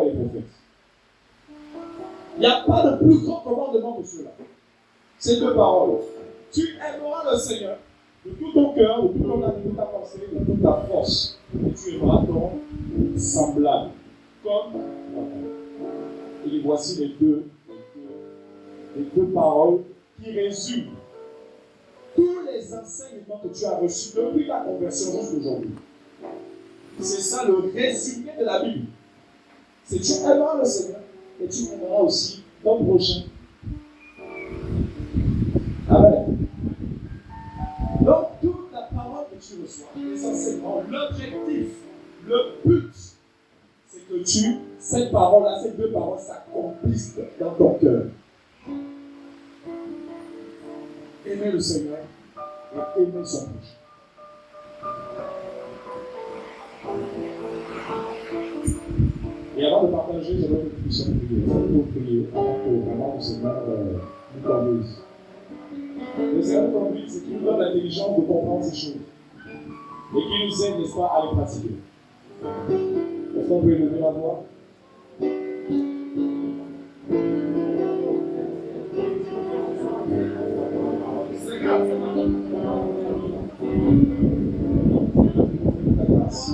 et prophètes. Il n'y a pas de plus grand commandement que cela. Ces deux paroles. Tu aimeras le Seigneur de tout ton cœur, de tout ton âme, de toute ta pensée, de toute ta force. Et tu aimeras ton semblable, comme toi-même. Et voici les deux paroles qui résument tous les enseignements que tu as reçus depuis ta conversion jusqu'aujourd'hui. C'est ça le résumé de la Bible. C'est tu aimeras le Seigneur et tu aimeras aussi ton prochain. Amen. Donc, toute la parole que tu reçois, les enseignements, l'objectif, le but, c'est que cette parole-là, ces deux paroles s'accomplissent dans ton cœur. Aimer le Seigneur et aimer son prochain. Et avant de partager, j'aimerais que nous puissions prier. Nous prier avant que vraiment le Seigneur nous conduise. Le Seigneur nous conduit, c'est qu'il nous donne l'intelligence de comprendre ces choses. Et qu'il nous aide, n'est-ce pas, à les pratiquer. Est-ce qu'on peut élever la voix? La grâce.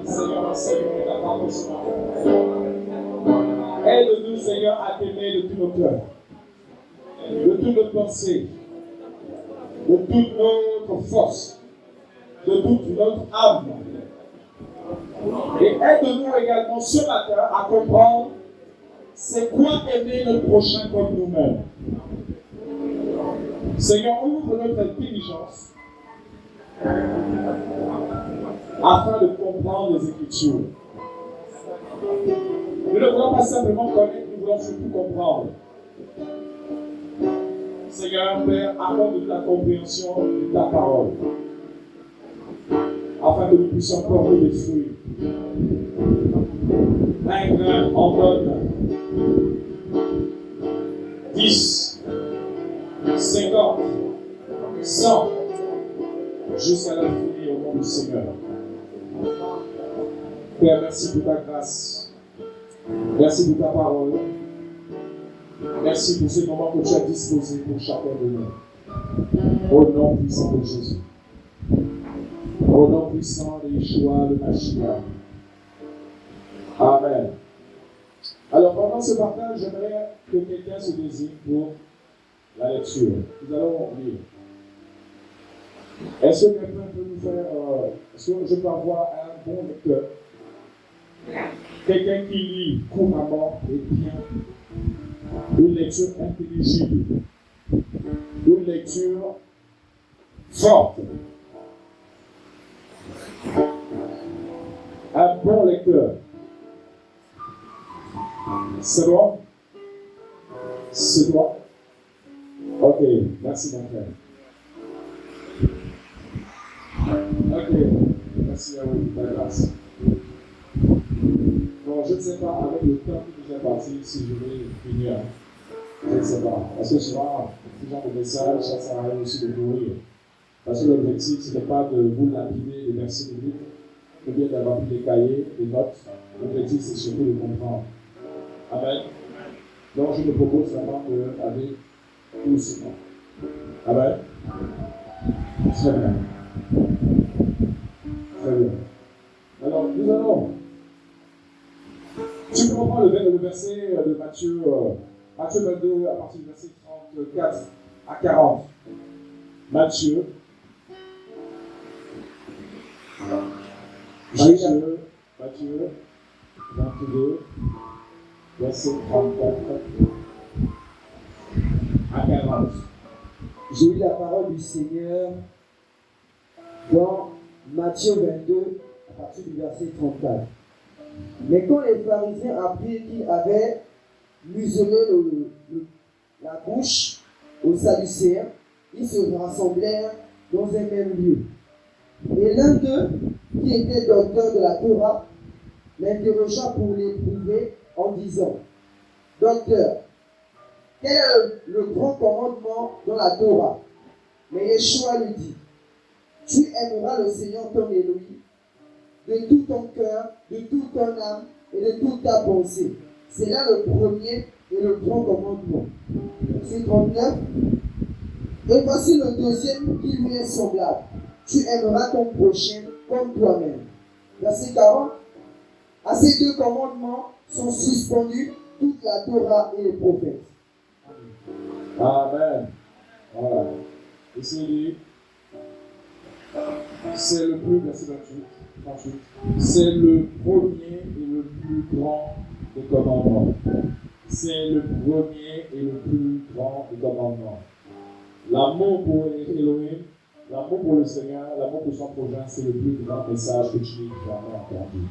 Seigneur, enseigne-nous ta parole ce matin. Aide-nous, Seigneur, à t'aimer de tout nos cœurs, de toute notre pensée, de toute notre force, de toute notre âme. Et aide-nous également ce matin à comprendre c'est quoi aimer notre prochain comme nous-mêmes. Seigneur, ouvre notre intelligence afin de comprendre les Écritures. Nous ne voulons pas simplement connaître, nous voulons surtout comprendre. Seigneur, Père, accorde-nous la compréhension de ta parole, afin que nous puissions porter des fruits. Un grain en donne 10, 50, 100, jusqu'à l'infini au nom du Seigneur. Père, merci pour ta grâce. Merci pour ta parole. Merci pour ce moment que tu as disposé pour chacun de nous. Au nom puissant de Jésus. Au nom puissant de Yeshua de Mashiach. Amen. Alors, pendant ce partage, j'aimerais que quelqu'un se désigne pour la lecture. Nous allons lire. Est-ce que quelqu'un peut nous faire. Est-ce que je peux avoir un bon lecteur? Quelqu'un qui lit couramment et bien. Une lecture intelligible. Une lecture forte. Un bon lecteur. C'est bon? C'est bon? Ok, merci mon frère. Ok, merci à vous, la grâce. Bon, je ne sais pas, avec le temps qui nous est parti, si je vais finir. Je ne sais pas. Parce que souvent, ce genre de message, ça sert à rien aussi de courir. Parce que l'objectif, ce n'est pas de vous lapider les versets bibliques, ou bien d'avoir pris des cahiers, des notes. L'objectif, c'est surtout de comprendre. Amen. Donc, je me propose vraiment d'aller doucement. Amen. Très bien. Très bien. Alors, nous allons. Tu peux reprendre le verset de Matthieu 22 à partir du verset 34 à 40. Matthieu 22, verset 34 à 40. J'ai eu la parole du Seigneur dans Matthieu 22 à partir du verset 34. Mais quand les pharisiens apprirent qu'il avait muselé la bouche aux Sadducéens, ils se rassemblèrent dans un même lieu. Et l'un d'eux, qui était docteur de la Torah, l'interrogea pour l'éprouver en disant: Docteur, quel est le grand commandement dans la Torah? Mais Yeshua lui dit: Tu aimeras le Seigneur ton Elohim de tout ton cœur, de toute ton âme et de toute ta pensée. C'est là le premier et le grand commandement. Verset 39. Et voici le deuxième qui lui est semblable. Tu aimeras ton prochain comme toi-même. Verset 40. À ces deux commandements sont suspendus toute la Torah et les prophètes. Amen. Voilà. Et c'est le plus, verset 38, c'est le premier et le plus grand des commandements. C'est le premier et le plus grand des commandements. L'amour pour Elohim, l'amour pour le Seigneur, l'amour pour son prochain, c'est le plus grand message que tu n'aies jamais entendu.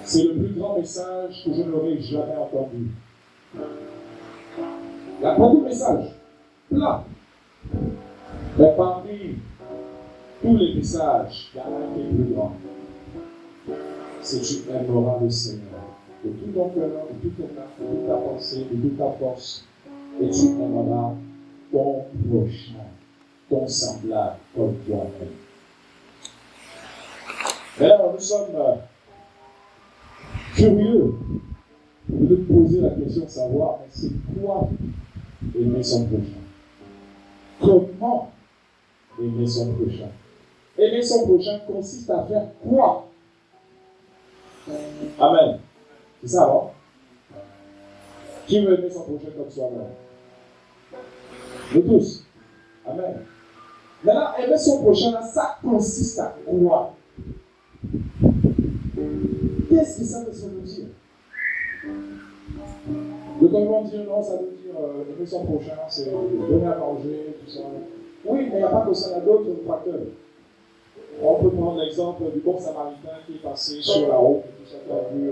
C'est le plus grand message que je n'aurais jamais entendu. Il y a beaucoup de messages, plein. Mais parmi tous les messages, il y en a un qui est plus grand. C'est tu aimeras le Seigneur de tout ton cœur, de toute ton âme, de toute ta pensée, de toute ta force. Et tu aimeras ton prochain, ton semblable, comme toi-même. Alors, nous sommes curieux de nous poser la question de savoir, mais c'est quoi aimer son prochain? Comment aimer son prochain? Aimer son prochain consiste à faire quoi? Amen. C'est ça, non? Qui veut aimer son prochain comme soi-même? Nous tous. Amen. Maintenant, aimer son prochain, ça consiste à quoi? Qu'est-ce que ça veut dire? De quoi ils vont dire non, ça veut dire aimer son prochain, c'est donner à manger, tout ça. Oui, mais il n'y a pas que ça, il y a d'autres facteurs. On peut prendre l'exemple du bon samaritain qui est passé sur la route, tout ça, qui a vu,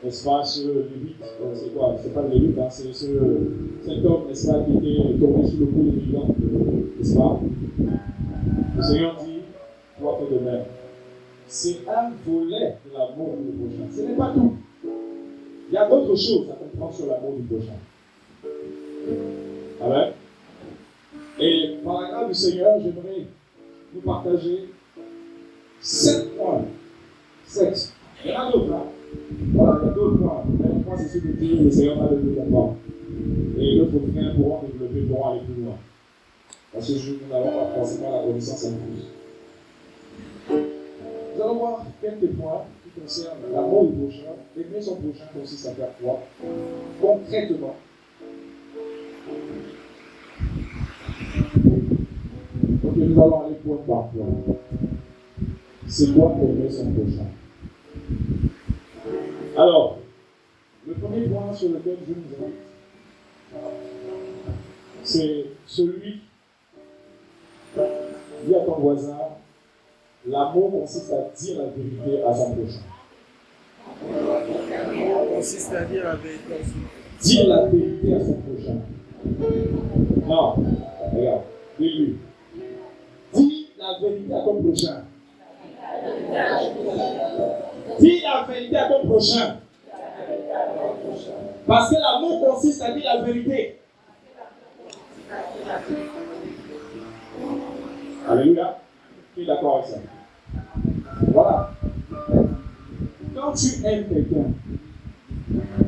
n'est-ce pas, ce Lévite, c'est quoi? C'est pas le Lévite, hein, c'est cet homme, n'est-ce pas, qui était tombé sous le coup des migrants, n'est-ce pas? Le Seigneur dit, toi fais de même. C'est un volet de l'amour du prochain. Ce n'est pas tout. Il y a d'autres choses à comprendre sur l'amour du prochain. Amen. Et par la grâce du Seigneur, j'aimerais vous partager 7 points. 7. Il y en a d'autres là. Voilà, il y a d'autres points. Mais le point, c'est ce que dit le Seigneur m'a donné d'abord. Et d'autres frères pourront développer, pourront aller plus loin. Parce que nous n'avons pas forcément la connaissance en plus. Nous allons voir quelques points qui concernent l'amour du prochain. Aimer son prochain consiste à faire quoi? Concrètement. Donc nous allons aller point par point. C'est quoi aimer son prochain? Alors, le premier point sur lequel je vous invite, c'est celui dit à ton voisin, l'amour consiste à dire la vérité à son prochain. L'amour consiste à dire la vérité. Dire la vérité à son prochain. Non, regarde, dis-lui. Dis la vérité à ton prochain. Dis la vérité à ton prochain. Parce que l'amour consiste à dire la vérité. Alléluia. Qui est d'accord avec ça? Voilà. Quand tu aimes quelqu'un,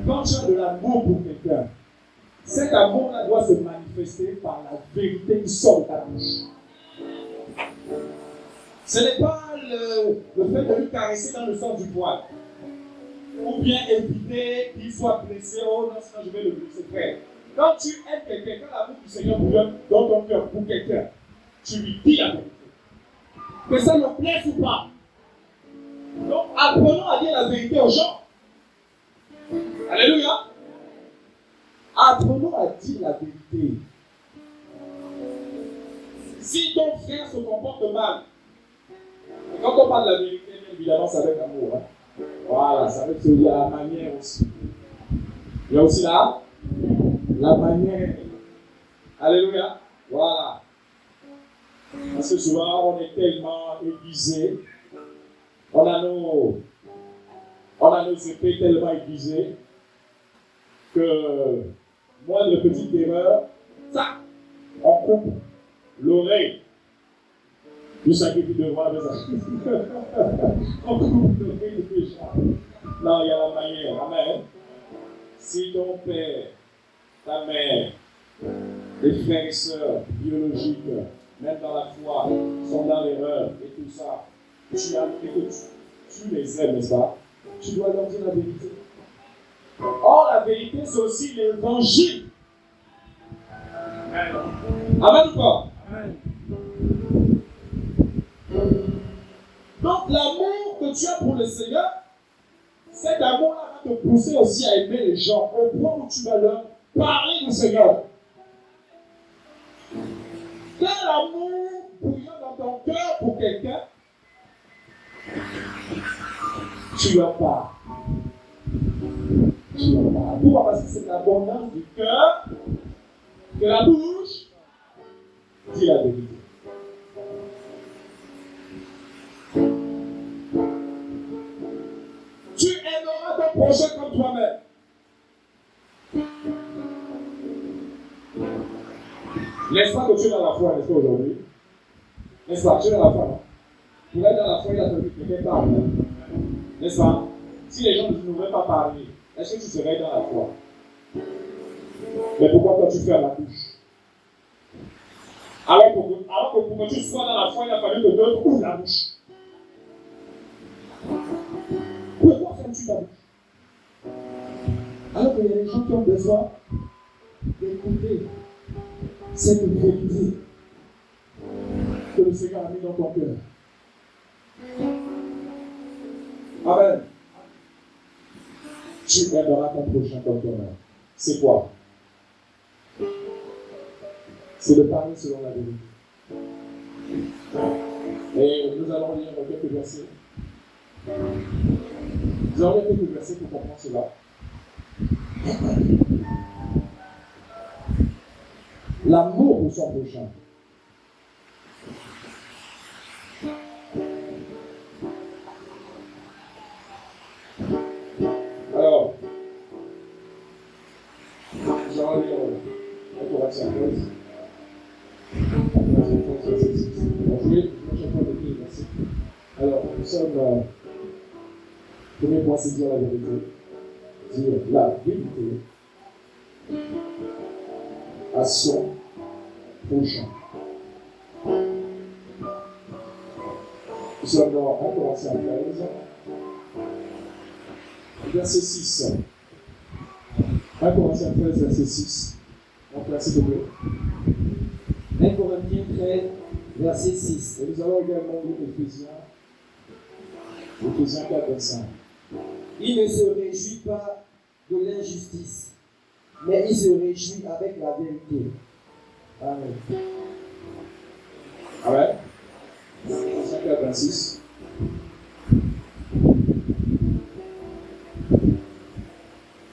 quand tu as de l'amour pour quelqu'un, cet amour-là doit se manifester par la vérité qui sort de ta bouche. Ce n'est pas le fait de lui caresser dans le sens du poil. Ou bien éviter qu'il soit blessé. Oh non, sinon je vais le blesser. Frère. Quand tu aimes quelqu'un, quand l'amour du Seigneur bouillonne dans ton cœur pour quelqu'un, tu lui dis la vérité. Que ça me plaise ou pas. Donc apprenons à dire la vérité aux gens. Alléluia. Apprenons à dire la vérité. Si ton frère se comporte mal, et quand on parle de la vérité, bien évidemment, c'est avec amour. Hein? Voilà, ça veut dire qu'il y a la manière aussi. Il y a aussi la manière. Alléluia. Voilà. Parce que souvent, on est tellement aiguisé. On a nos épées tellement aiguisées que moindre petite erreur, ça, on coupe l'oreille Tu sacrifies devant avec ça. On coupe le péché. Non, il y a la manière. Amen. Si ton père, ta mère, les frères et sœurs biologiques, même dans la foi, sont dans l'erreur et tout ça, tu les aimes, n'est-ce pas? Tu dois leur dire la vérité. Or, la vérité, c'est aussi l'évangile. Amen ou pas? Amen. Donc, l'amour que tu as pour le Seigneur, cet amour-là va te pousser aussi à aimer les gens au point où tu vas leur parler du Seigneur. Quel amour bouillant dans ton cœur pour quelqu'un, tu leur parles. Tu leur parles. Pourquoi? Parce que c'est l'abondance du cœur que la bouche dit la vérité. Tu aimeras ton prochain comme toi-même. N'est-ce pas que tu es dans la foi, n'est-ce pas aujourd'hui? N'est-ce pas? Tu es dans la foi, non? Pour être dans la foi, il a fallu que quelqu'un parle. N'est-ce pas? Si les gens ne pouvaient pas parler, est-ce que tu serais dans la foi? Mais pourquoi toi tu fermes la bouche? Alors que pour que tu sois dans la foi, il a fallu que d'autres ouvrent la bouche. Pourquoi fermes-tu ta bouche? Alors qu'il y a des gens qui ont besoin d'écouter cette vérité que le Seigneur a mis dans ton cœur. Amen. Tu aimeras ton prochain comme toi-même. C'est quoi? C'est de parler selon la vérité. Et nous allons lire quelques versets. Nous allons lire quelques versets pour comprendre cela. L'amour pour son prochain. Alors, nous allons lire 1 Corinthiens 13. 1 Corinthiens 13, verset 6. Je vais chaque fois lire les versets. Alors, nous sommes. Premier point, c'est dire la vérité. Dire la vérité à son prochain. Nous sommes dans 1 Corinthiens 13, verset 6. 1 Corinthiens 13, verset 6. Donc là, s'il te plaît. 1 Corinthiens 13, verset 6. Et nous allons également lire Éphésiens 4, 25. Il ne se réjouit pas de l'injustice, mais il se réjouit avec la vérité. Amen. Amen. Éphésiens 4, 26.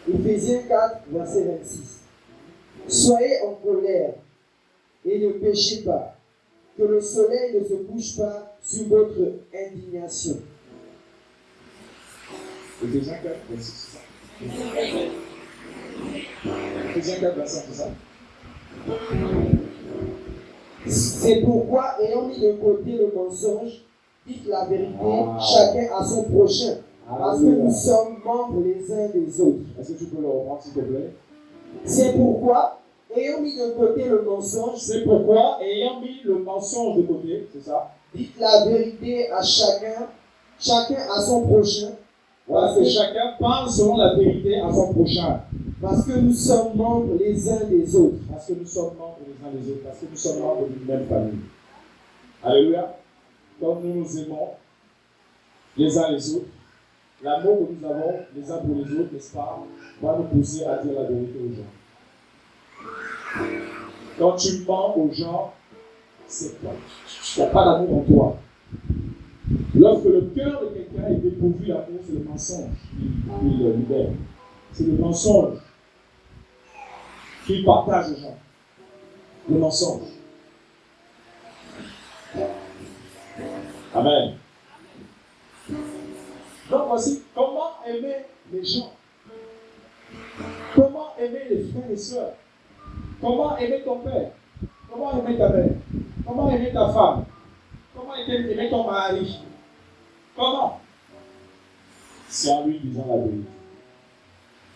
Éphésiens 4, verset 26. Soyez en colère et ne péchez pas, que le soleil ne se couche pas sur votre indignation. Éphésiens 4, 26. Éphésiens 4, 25, c'est ça? C'est pourquoi, ayant mis de côté le mensonge, dites la vérité, chacun à son prochain, parce que nous sommes membres les uns des autres. Est-ce que tu peux le reprendre, s'il te plaît? C'est pourquoi, ayant mis de côté le mensonge, C'est pourquoi, ayant mis le mensonge de côté, c'est ça? dites la vérité à chacun à son prochain, Parce que chacun parle selon la vérité à son prochain. parce que nous sommes membres les uns des autres. Parce que nous sommes membres les uns des autres. Parce que nous sommes membres d'une même famille. Alléluia. Comme nous nous aimons les uns les autres, l'amour que nous avons les uns pour les autres, n'est-ce pas, va nous pousser à dire la vérité aux gens. Quand tu mens aux gens, c'est quoi? Il n'y a pas d'amour en toi. Lorsque le cœur de quelqu'un est dépourvu d'amour, c'est le mensonge qu'il libère. C'est le mensonge qu'il partage aux gens. Le mensonge. Amen. Donc voici comment aimer les gens. Comment aimer les frères et sœurs. Comment aimer ton père. Comment aimer ta mère. Comment aimer ta femme. Comment aimer ton mari. Comment? C'est en lui disant la vérité.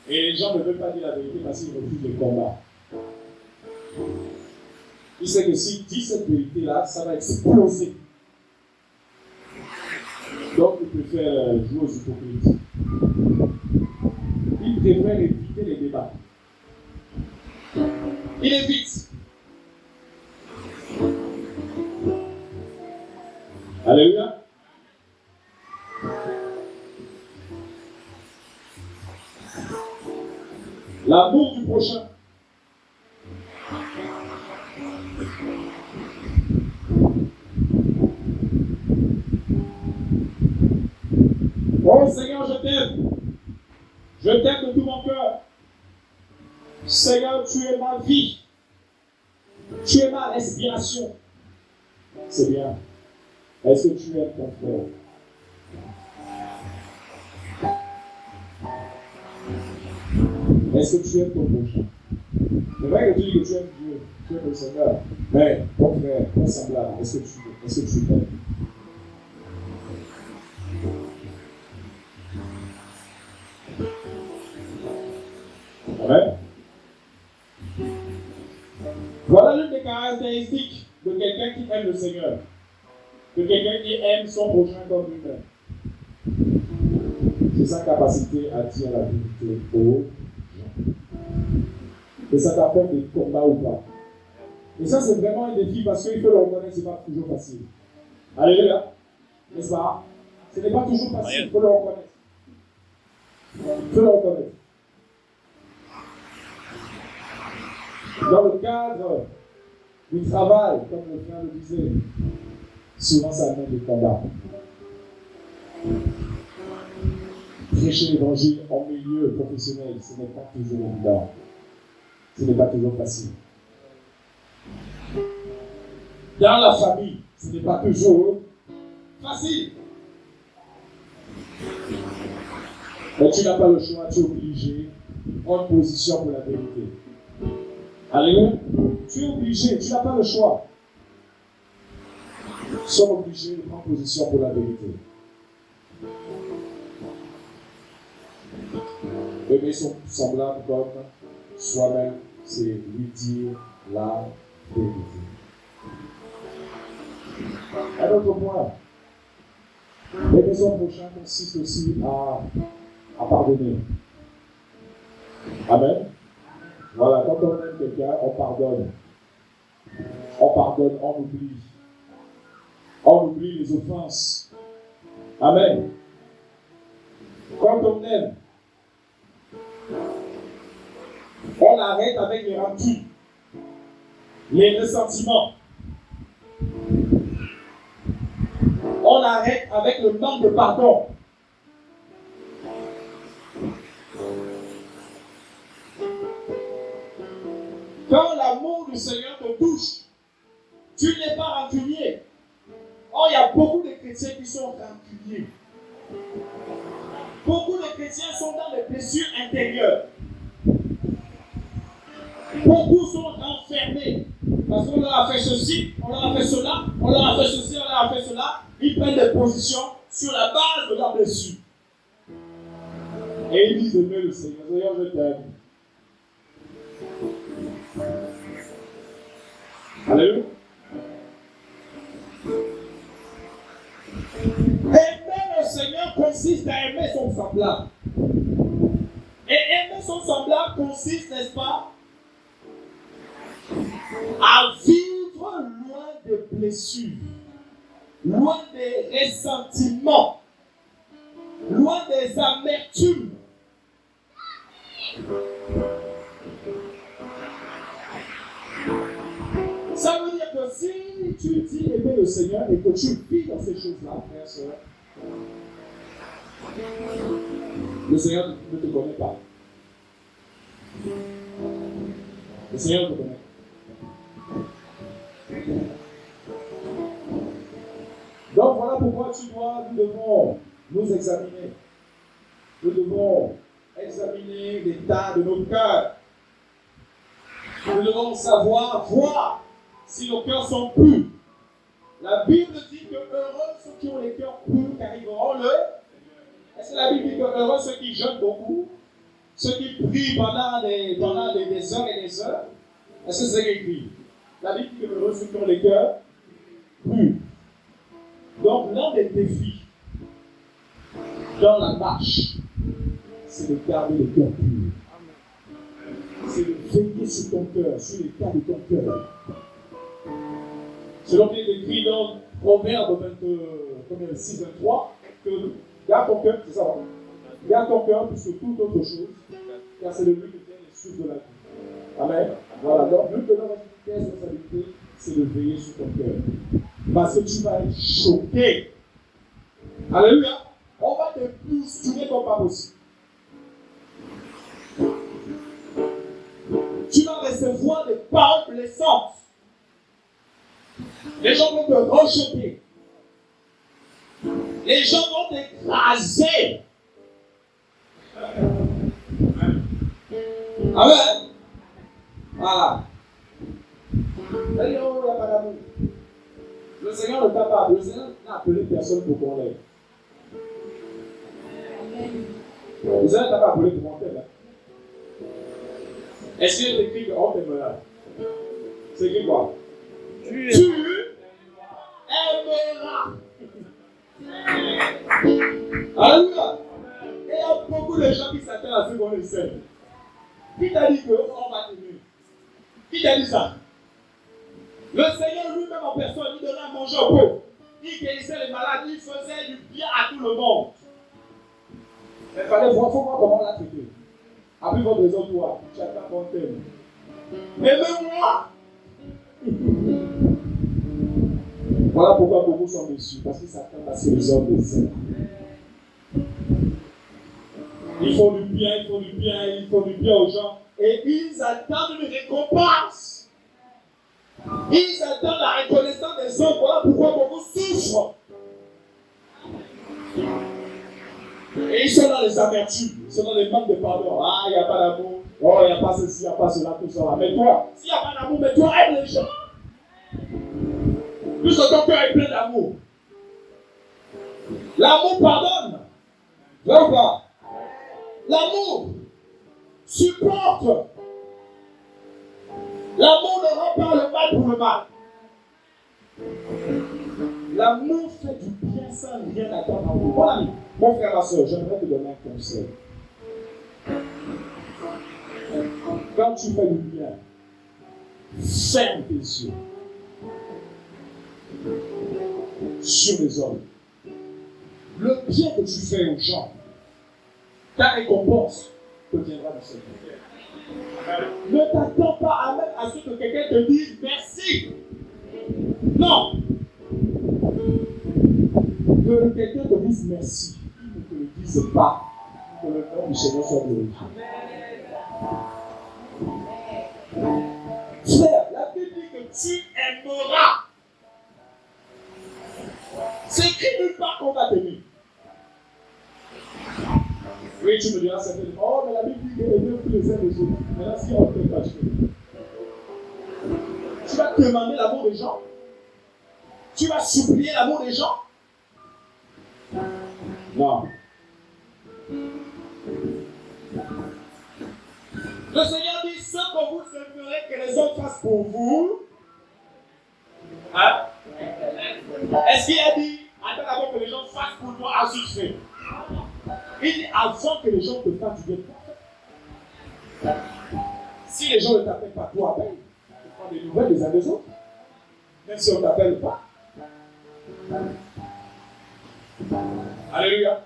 Et les gens ne veulent pas dire la vérité parce qu'ils refusent le combat. Il sait que s'il dit cette vérité-là, ça va exploser. Donc, il préfère jouer aux hypocrites. Il préfère éviter les débats. Il évite. Alléluia. L'amour du prochain. Oh Seigneur, je t'aime. Je t'aime de tout mon cœur. Seigneur, tu es ma vie. Tu es ma respiration. C'est bien. Est-ce que tu aimes ton frère? Est-ce que tu aimes ton prochain? C'est vrai que tu dis que tu aimes Dieu, tu aimes le Seigneur. Mais ton frère, ton semblable, est-ce que tu l'aimes? Amen. Voilà l'une des caractéristiques de quelqu'un qui aime le Seigneur. De quelqu'un qui aime son prochain comme lui-même. C'est sa capacité à dire la vérité aux gens. Et ça t'apporte des combats ou pas. Et ça, c'est vraiment un défi parce qu'il faut le reconnaître, ce n'est pas toujours facile. Alléluia. N'est-ce pas? Ce n'est pas toujours facile, il faut le reconnaître. Il faut le reconnaître. Dans le cadre du travail, comme le frère le disait, souvent ça amène des combats. Prêcher l'évangile en milieu professionnel, ce n'est pas toujours évident. Ce n'est pas toujours facile. Dans la famille, ce n'est pas toujours facile. Mais tu n'as pas le choix, tu es obligé de prendre position pour la vérité. Alléluia. Tu es obligé, tu n'as pas le choix. Nous sommes obligés de prendre position pour la vérité. Aimer son semblable comme soi-même, c'est lui dire la vérité. Un autre point. Aimer son prochain consiste aussi à pardonner. Amen. Voilà, quand on aime quelqu'un, on pardonne. On pardonne, on oublie. On oublie les offenses. Amen. Quand on aime, on arrête avec les rancunes, les ressentiments. On arrête avec le manque de pardon. Quand l'amour du Seigneur te touche, tu n'es pas rancunier. Or, il y a beaucoup de chrétiens qui sont rancuniers. Beaucoup de chrétiens sont dans les blessures intérieures. Beaucoup sont enfermés. Parce qu'on leur a fait ceci, on leur a fait cela, on leur a fait ceci, on leur a fait cela. Ils prennent des positions sur la base de leur blessure. Et ils disent aimer le Seigneur. Seigneur, je t'aime. Alléluia. Aimer le Seigneur consiste à aimer son semblable. Et aimer son semblable consiste, n'est-ce pas, à vivre loin des blessures, loin des ressentiments, loin des amertumes. Ça veut dire que si tu dis aimer le Seigneur et que tu vis dans ces choses-là, frère, soeur, le Seigneur ne te connaît pas. Le Seigneur te connaît. Donc voilà pourquoi nous devons nous examiner. Nous devons examiner l'état de nos cœurs. Nous devons savoir, voir si nos cœurs sont purs. La Bible dit que heureux ceux qui ont les cœurs purs, car ils verront le. Est-ce que la Bible dit que heureux ceux qui jeûnent beaucoup, ceux qui prient pendant des heures et des heures? Est-ce que c'est écrit? La Bible dit que heureux ceux qui ont les cœurs purs. Donc l'un des défis dans la marche, c'est de garder le cœur pur. C'est de veiller sur ton cœur, sur l'état de ton cœur. Selon qu'il est écrit dans Proverbe 26, 23, que garde ton cœur, c'est ça, hein? Garde ton cœur plus que toute autre chose, car c'est de lui que viennent les sources de la vie. Amen. Voilà, donc l'une de nos responsabilités, c'est de veiller sur ton cœur. Parce que tu vas être choqué. Alléluia. On va te bousculer comme pas possible. Tu vas recevoir des paroles blessantes. Les gens vont te rejeter. Les gens vont t'écraser. Amen. Voilà. Il n'y a pas d'amour. Le Seigneur ne t'a pas appelé. Le Seigneur n'a appelé personne pour qu'on l'aide. Le Seigneur ne t'a pas appelé pour qu'on t'aide. Est-ce qu'il est écrit qu'on t'aimera? C'est écrit quoi? Tu aimeras. Alléluia. Et il y a beaucoup de gens qui s'attendent à ce qu'on les aime. Qui t'a dit qu'on va t'aimer? Qui t'a dit ça? Le Seigneur lui-même en personne, il donnait à manger au peuple. Il guérissait les malades, il faisait du bien à tout le monde. Mais il faut voir comment on l'a traité. Après votre raison, toi, tu as ta fontaine. Mais même moi. Voilà pourquoi beaucoup sont déçus, parce qu'ils s'attendent à ce que les hommes les aiment. Ils font du bien, ils font du bien, ils font du bien aux gens. Et ils attendent une récompense. Ils attendent la reconnaissance des hommes. Voilà pourquoi beaucoup souffrent. Et ils sont dans les amertumes, ils sont dans les manques de pardon. Ah, il n'y a pas d'amour. Oh, il n'y a pas ceci, il n'y a pas cela, tout ça. Mais toi, s'il n'y a pas d'amour, mais toi, aime les gens. Puisque ton cœur est plein d'amour. L'amour pardonne. Vrai ou pas? L'amour supporte. L'amour ne rend pas le mal pour le mal. L'amour fait du bien sans rien attendre en vous. Mon ami, mon frère, ma soeur, j'aimerais te donner un conseil. Quand tu fais du bien, ferme tes yeux sur les hommes. Le bien que tu fais aux gens, ta récompense te viendra de cette vie. Ne t'attends pas même à ce que quelqu'un te dise merci. Non. Que quelqu'un te dise merci. Il ne te le dise pas. Que le nom du Seigneur soit glorifié. Frère, la Bible dit que tu aimeras. C'est écrit nulle part qu'on va t'aimer. Oui, tu me diras certainement, oh, mais la Bible dit que aimer tous les uns les autres. Maintenant, si on ne t'aime pas, tu vas demander l'amour des gens. Tu vas supplier l'amour des gens. Non. Le Seigneur dit, ce que vous aimerez que les autres fassent pour vous. Hein? Est-ce qu'il a dit, attends d'abord que les gens fassent pour toi, ensuite fais? Il dit, avant que les gens te fassent du bien. Si les gens ne t'appellent pas, toi appelle. Tu prends des nouvelles des uns des autres. Même si on ne t'appelle pas. Alléluia.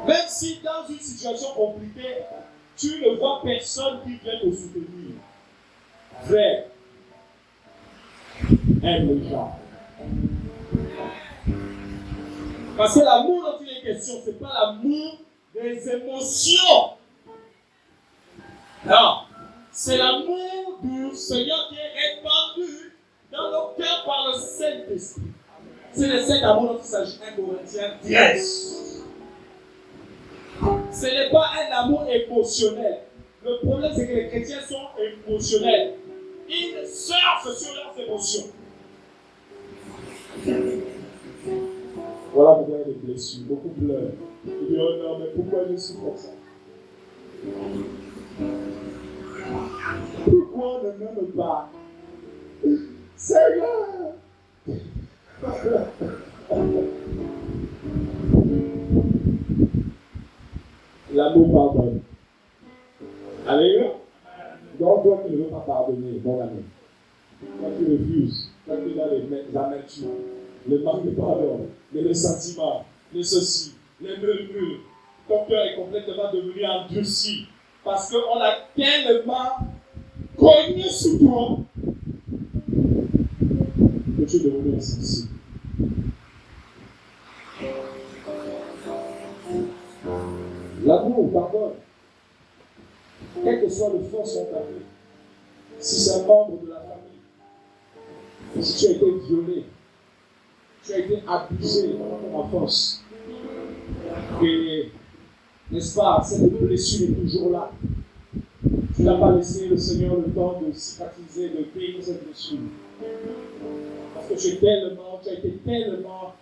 Même si dans une situation compliquée, tu ne vois personne qui vient te soutenir. Frère, aime les gens. Parce que l'amour dont il est question, ce n'est pas l'amour des émotions. Non. C'est l'amour du Seigneur qui est répandu dans nos cœurs par le Saint-Esprit. C'est le Saint-Amour dont il s'agit. 1 Corinthiens 10. Ce n'est pas un amour émotionnel. Le problème, c'est que les chrétiens sont émotionnels. Ils surfent sur leurs émotions. Voilà pourquoi il y a des blessures. Beaucoup pleurent. Ils disent, oh non, mais pourquoi je suis comme ça? Pourquoi on ne m'aime pas? Seigneur! L'amour pardonne. Alléluia. Donc, toi qui ne veux pas pardonner, bon ami. Toi qui refuses, toi qui as les amertumes, le manque de pardon, les ressentiments, les ceci, les murmures, ton cœur est complètement devenu endurci parce qu'on a tellement cogné sur toi que tu es devenu insensible. L'amour pardonne. Quel que soit le fond de ta vie, si c'est un membre de la famille, si tu as été violé, tu as été abusé pendant ton enfance, et, n'est-ce pas, cette blessure est toujours là. Tu n'as pas laissé le Seigneur le temps de cicatriser, de guérir cette blessure. Parce que tu as été tellement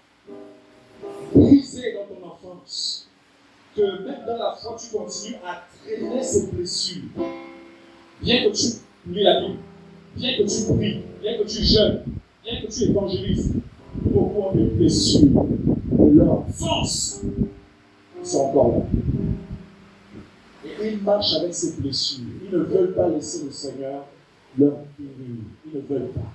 brisé dans ton enfance, que même dans la foi, tu continues à traîner ces blessures. Bien que tu lis la Bible, bien que tu pries, bien que tu jeûnes, bien que tu évangélises, beaucoup ont des blessures de l'enfance sont encore là. Et ils marchent avec ces blessures. Ils ne veulent pas laisser le Seigneur leur guérir. Ils ne veulent pas.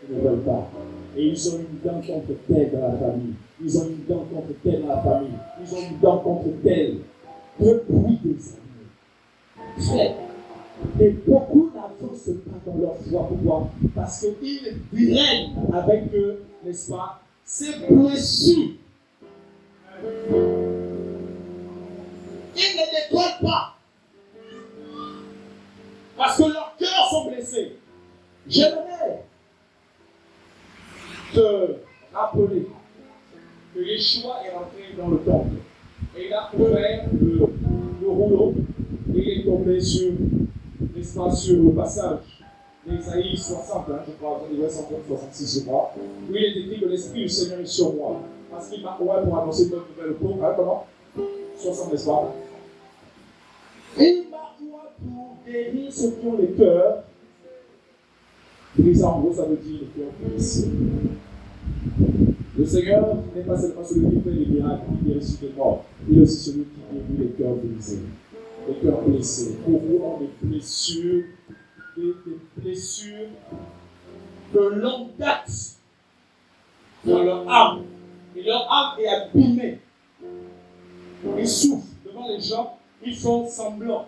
Ils ne veulent pas. Et ils ont une dent contre tel dans la famille. Ils ont une dent contre tel dans la famille. Ils ont une dent contre tel. Depuis des années. Frère, et beaucoup n'avancent pas dans leur foi. Pourquoi? Parce qu'ils viennent avec eux, n'est-ce pas, ces blessures. Ils ne décollent pas. Parce que leurs cœurs sont blessés. J'aimerais te rappeler que Yeshua est rentré dans le temple. Et il a ouvert le rouleau. Et il est tombé sur, n'est-ce pas, sur le passage d'Ésaïe 60, je crois, il verset 66, je crois, où il est écrit que l'Esprit du Seigneur est sur moi. Parce qu'il m'a ouvert pour annoncer une bonne nouvelle pauvre. Hein, comment? 60, n'est-ce pas? Il m'a ouvert pour guérir ceux qui ont les cœurs brisés. En gros, ça veut dire le cœur brisé. Le Seigneur n'est pas seulement celui qui fait les miracles, qui guérit sur les morts. Il est aussi celui qui guérit les cœurs brisés, les cœurs blessés. Beaucoup ont des blessures de longue date dans leur âme. Et leur âme est abîmée. Ils souffrent devant les gens, ils font semblant.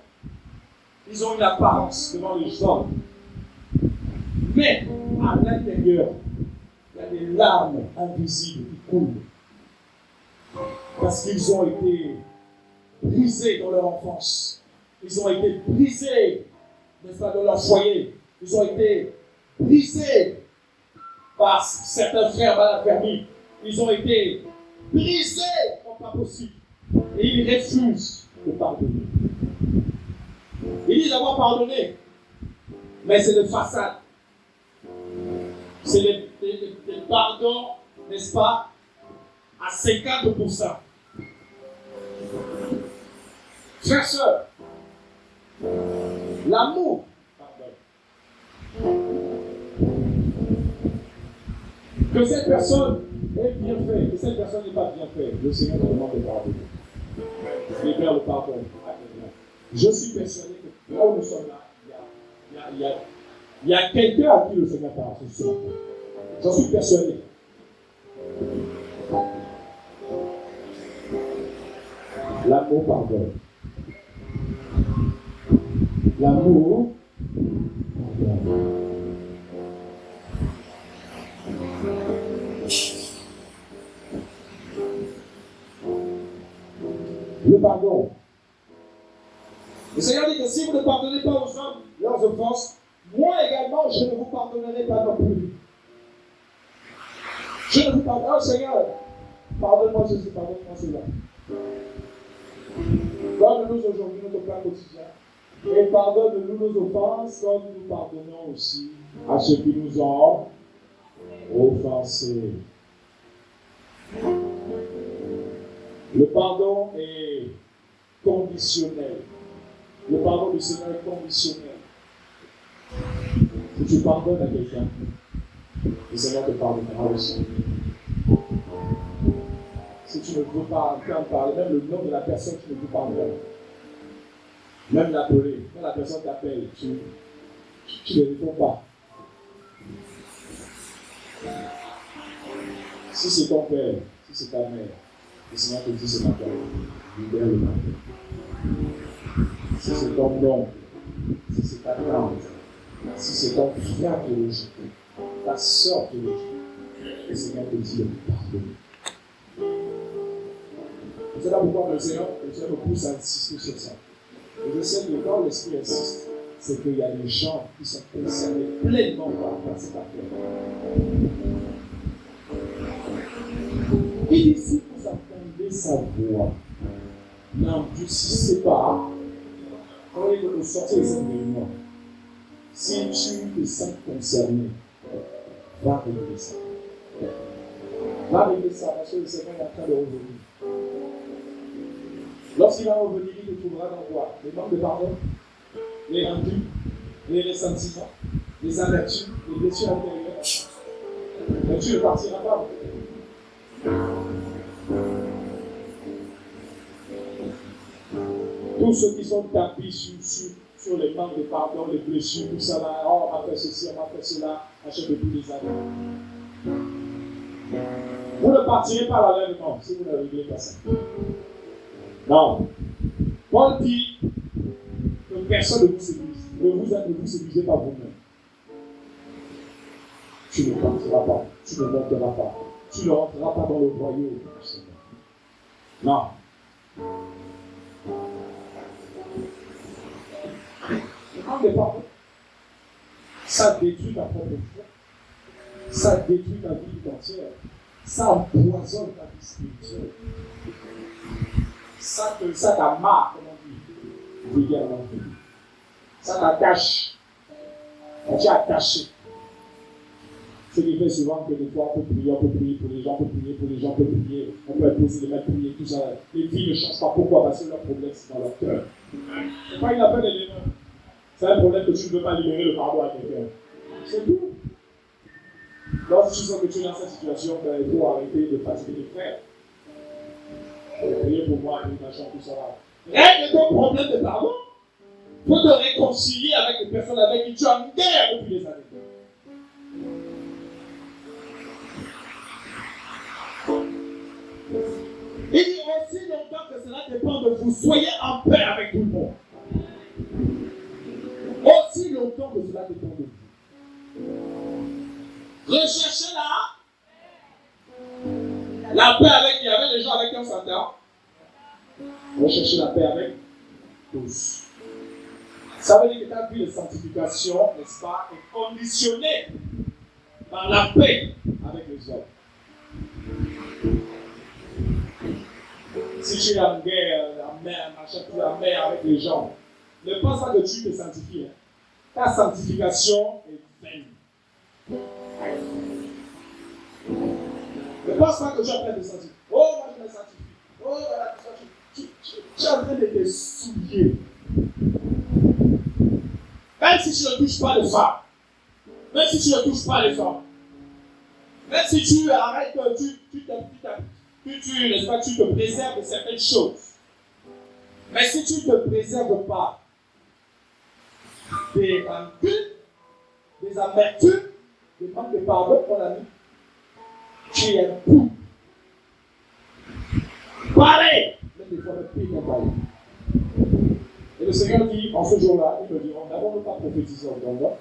Ils ont une apparence devant les gens. Mais à l'intérieur, il y a des larmes invisibles qui coulent. Parce qu'ils ont été brisés dans leur enfance. Ils ont été brisés, n'est-ce pas, dans leur foyer. Ils ont été brisés par certains frères mal affermis. Ils ont été brisés comme pas possible. Et ils refusent de pardonner. Ils disent avoir pardonné, mais c'est de façade. C'est des pardons, n'est-ce pas, à 50%. Frères, sœurs, l'amour, que cette personne est bien faite, que cette personne n'est pas bien faite, le Seigneur nous demande de pardonner. Libère le pardon. Je suis persuadé que là où nous sommes là, il y a quelqu'un à qui le Seigneur parle ce matin. J'en suis persuadé. L'amour pardonne. L'amour pardonne. Le pardon. Le Seigneur dit que si vous ne pardonnez pas aux hommes leurs offenses, moi également, je ne vous pardonnerai pas non plus. Je ne vous pardonne pas, Seigneur. Pardonne-moi ceci, pardonne-moi cela. Donne-nous aujourd'hui notre pain quotidien. Et pardonne-nous nos offenses comme nous pardonnons aussi à ceux qui nous ont offensés. Le pardon est conditionnel. Le pardon du Seigneur est conditionnel. Si tu pardonnes à quelqu'un, le Seigneur te pardonnera aussi. Si tu ne veux pas entendre parler, même le nom de la personne qui ne veut pas entendre, même l'appeler, quand la personne t'appelle, tu ne réponds pas. Si c'est ton père, si c'est ta mère, le Seigneur te dit ce matin, libère le matin. Si c'est ton oncle, si c'est ta tante, si c'est ton frère biologique, ta soeur biologique, le Seigneur te dit de pardonner. C'est là pourquoi le Seigneur me pousse à insister sur ça. Et je sais que quand l'Esprit insiste, c'est qu'il y a des gens qui sont concernés pleinement par cette affaire. Il dit, si vous entendez sa voix, n'endurcissez pas. Quand il veut sortir de cette réunion, si tu te sens concerné, va régler ça. Va régler ça parce que le Seigneur est en train de revenir. Lorsqu'il va revenir, il te trouvera dans quoi? Les manques de pardon, les rendus, les ressentiments, les amertumes, les blessures intérieures. Mais tu ne partiras pas. Tous ceux qui sont tapis sur les manques de pardon, les blessures, tout ça là, oh, on m'a fait ceci, on m'a fait cela, à chaque depuis des années. Vous ne partirez pas là l'enlèvement si vous ne réglez pas ça. Non. Paul dit que personne ne vous séduise. Ne vous séduisez pas vous-même. Tu ne partiras pas, tu ne monteras pas, tu ne rentreras pas dans le royaume du Seigneur. Non. Le manque de pardon, ça détruit ta propre foi, ça détruit ta vie entière, ça empoisonne ta vie spirituelle. Ça t'amarre, comme on dit, vulgairement. Ça t'attache. On t'y attaché. Ce qui fait souvent que des fois on peut prier pour les gens, on peut prier pour les gens, on peut prier, on peut imposer les mains, prier, tout ça. Les filles ne changent pas. Pourquoi? Parce que leur problème c'est dans leur cœur. C'est pas une affaire de l'erreur. C'est un problème que tu ne veux pas libérer le pardon à quelqu'un. C'est tout. Lorsque tu sens que tu es dans cette situation, il faut arrêter de fatiguer les frères. Priez pour moi, machin, tout ça. Règle ton problème de pardon. Il faut te réconcilier avec les personnes avec qui tu es en guerre depuis des années. Il dit aussi longtemps que cela dépend de vous, soyez en paix avec tout le monde. Aussi longtemps que cela dépend de vous. Recherchez la paix avec qui? Avec les gens avec qui on s'entend. Recherchez la paix avec tous. Ça veut dire que ta vie de sanctification, n'est-ce pas, est conditionnée par la paix avec les hommes. Si tu es en guerre, en mer, machin, tu es en mer avec les gens, ne pense pas que tu te sanctifies. Ta sanctification est vaine. Ne pense pas que tu es en train de sanctifier. Oh, moi je me sanctifie. Oh, voilà, tu es en train de te souiller. Même si tu ne touches pas les femmes, même si tu ne touches pas les femmes, même si tu arrêtes, n'est-ce pas, tu te préserves de certaines choses. Mais si tu ne te préserves pas des rancunes, des amertumes, des manques de pardon, mon ami, tu es un coup. Pareil, même des fois, le pire pareil. Et le Seigneur dit, en ce jour-là, ils me diront, n'avons-nous pas prophétisé en ton nom?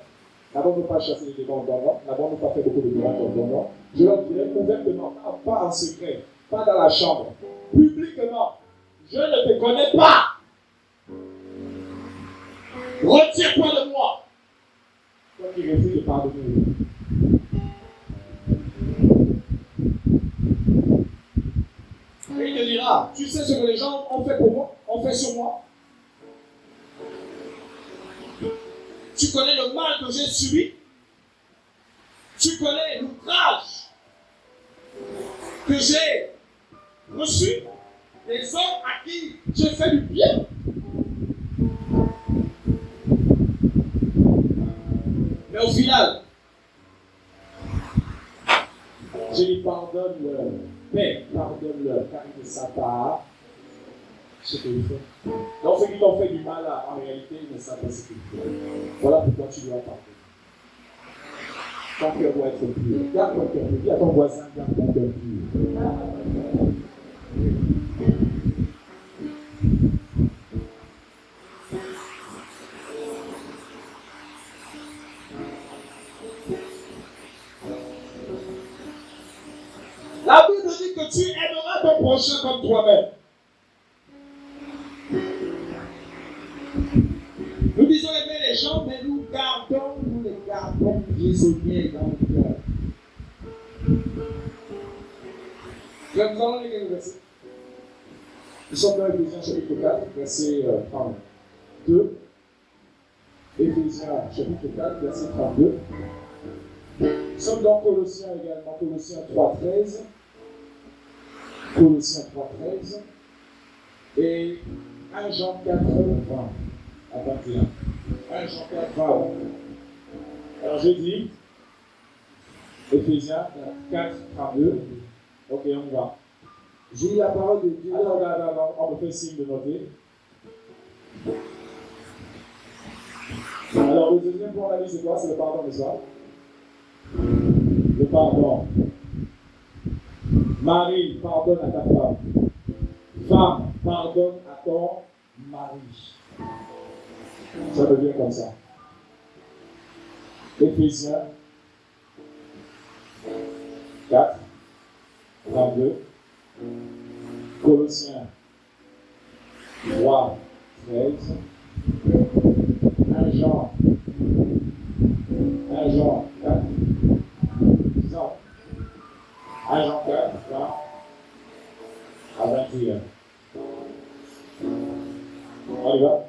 N'avons-nous pas chassé les démons en ton nom? N'avons-nous pas fait beaucoup de miracles en ton nom? Je leur dirai ouvertement, pas en secret, pas dans la chambre, publiquement. Je ne te connais pas. Retire-toi de moi. Toi qui refuses de pardonner. Et il te dira, tu sais ce que les gens ont fait pour moi, ont fait sur moi? Tu connais le mal que j'ai subi? Tu connais l'outrage que j'ai reçu? des hommes à qui j'ai fait du bien. Mais au final, je lui pardonne-leur. Mais pardonne-leur, car ils ne savent pas ce qu'ils font. Donc ceux qui t'ont fait du mal, en réalité, ils ne savent pas ce qu'ils font. Voilà pourquoi tu dois pardonner. Ton cœur doit être pur. Garde ton cœur pur. Dis à ton voisin, garde ton cœur pur. La Bible dit que tu aimeras ton prochain comme toi-même. Nous disons aimer les gens, mais nous les gardons prisonniers dans le cœur. Nous allons lire quelques versets. Nous sommes dans Éphésiens chapitre 4, verset 32. Éphésiens chapitre 4, verset 32. Nous sommes dans Colossiens également, Colossiens 3, 13. Colossiens 3, 13. Et 1 Jean 4, 20 à 21. 1 Jean 4, 20. Alors je dis, Éphésiens 4, 32. Ok, on va. J'ai eu la parole de Dieu. Alors, on me fait signe de noter. Alors, le deuxième point, on a dit, c'est quoi? C'est le pardon de soi. Le pardon. Marie, pardonne à ta femme. Femme, pardonne à ton mari. Ça devient comme ça. Éphésiens 4, 32. Colossiens 3, 13. 1 Jean 4. Non. 1 Jean 4, 20 à 21. On y va?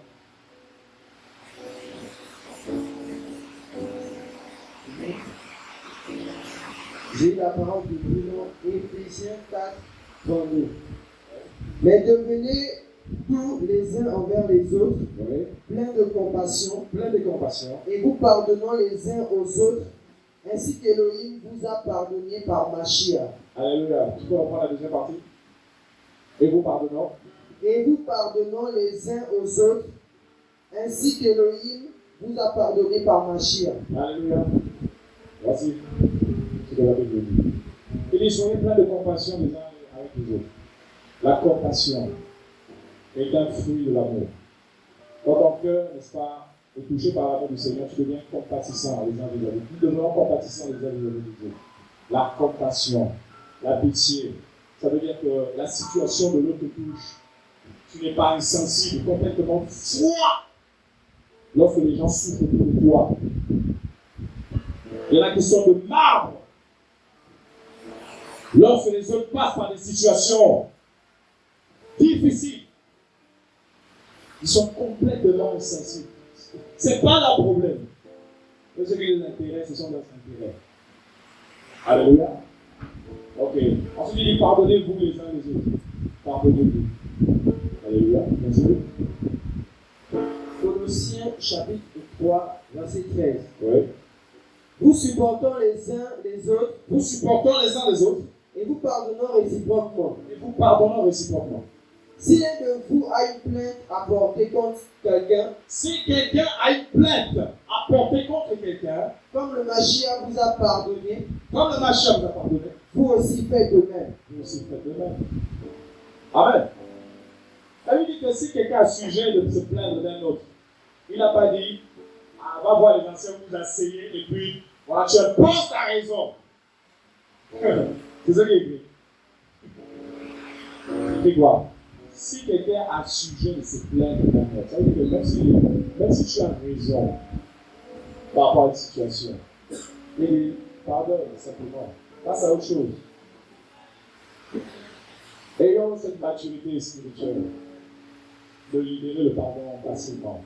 J'ai eu la parole de Dieu dans Éphésiens 4, 32. Mais devenez tous les uns envers les autres, Oui. pleins de compassion, Et et vous pardonnant les uns aux autres, ainsi qu'Élohim vous a pardonné par Mashiach. Alléluia. Tu peux reprendre la deuxième partie? Et vous pardonnons. Et vous pardonnant les uns aux autres, ainsi qu'Élohim vous a pardonné par Mashiach. Alléluia. Voici ce que la Bible dit. Il dit, soyez pleins de compassion les uns avec les autres. La compassion est un fruit de l'amour. Quand ton cœur, n'est-ce pas, est touché par l'amour du Seigneur, tu deviens compatissant les uns vis-à-vis des autres. Nous devenons compatissants les uns vis-à-vis des autres. La compassion, la pitié, ça veut dire que la situation de l'autre te touche. Tu n'es pas insensible, complètement froid lorsque les gens souffrent autour de toi. Il y en a qui sont de marbre. Lorsque les autres passent par des situations difficiles, ils sont complètement insensibles. Ce n'est pas leur problème. Mais ce qui les intéresse, ce sont leurs intérêts. Alléluia. Ok. Ensuite, il dit pardonnez-vous les uns les autres. Pardonnez-vous. Alléluia. Merci. Colossiens chapitre 3, verset 13. Oui. Vous supportant les uns les autres, Vous supportons les uns les autres et vous pardonnant réciproquement. et vous pardonnons réciproquement. Si l'un de vous a une plainte à porter contre quelqu'un, Si quelqu'un a une plainte à porter contre quelqu'un, comme le Mashiach vous a pardonné, comme le Mashiach vous a pardonné, vous aussi faites de même. vous aussi faites de même. Amen. Ça veut dire que si quelqu'un a sujet de se plaindre d'un autre, il n'a pas dit, ah, va voir les anciens, vous asseyez, et puis, voilà, tu imposes ta raison. C'est ce qu'il écrit. Il dit quoi? Si quelqu'un a sujet de se plaindre d'un autre, ça veut dire que même si tu as raison par rapport à une situation, il pardonne simplement. Passe à autre chose. Ayons cette maturité spirituelle de libérer le pardon facilement.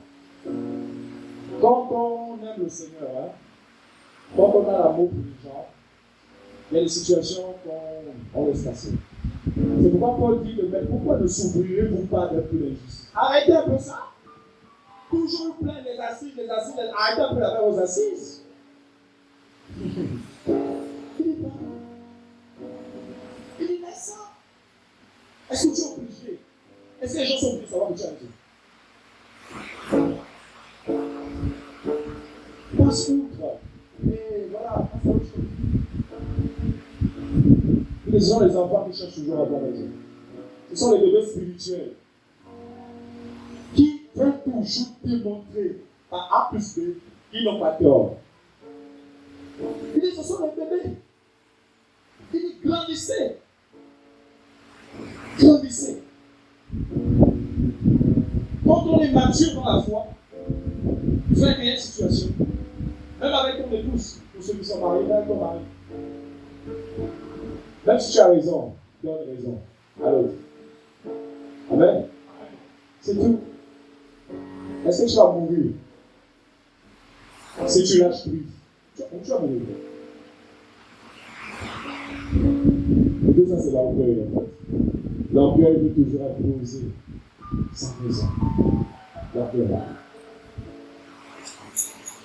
Quand on aime le Seigneur, quand on a l'amour pour les gens, il y a des situations qu'on laisse passer. C'est pourquoi Paul dit, mais pourquoi ne s'ouvrirez-vous pas d'un peu l'injustice? Arrêtez un peu ça. Toujours plein des assises, arrêtez un peu avec vos assises. Il dit, mais ça. Est-ce que tu es obligé? Est-ce que les gens sont obligés de savoir que tu as dit? Passe outre. Et voilà, passe à autre chose. Les gens, les enfants qui cherchent toujours à voir la raison. Ce sont les bébés spirituels qui veulent toujours démontrer par A plus B qu'ils n'ont pas tort. Il dit, ce sont les bébés. Il dit, grandissez. Grandissez. Quand on est mature dans la foi, frère, il y a une situation. Même avec ton épouse, pour ceux qui sont mariés, même ton mari. Même si tu as raison, donne raison à l'autre. Amen. C'est tout. Est-ce que tu vas mourir si tu lâches prise? Tu vas mourir. Tout ça, c'est l'orgueil en fait. L'orgueil veut toujours imposer sans raison. L'orgueil.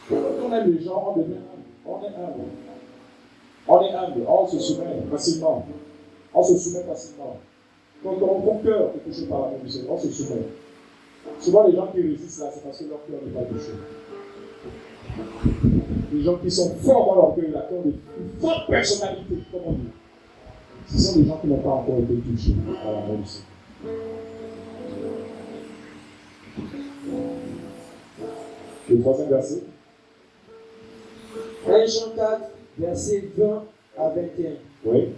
Quand on aime les gens, on devient humble. On est humble. On est humble. On se soumet facilement. On se soumet facilement. Quand ton cœur est touché par l'amour du Seigneur, on se soumet. Souvent, les gens qui résistent là, c'est parce que leur cœur n'est pas touché. Les gens qui sont forts dans leur cœur, là, qui ont une forte personnalité, comme on dit, ce sont des gens qui n'ont pas encore été touchés par l'amour du Seigneur. Le troisième verset. 1 Jean 4, versets 20 à 21. Oui.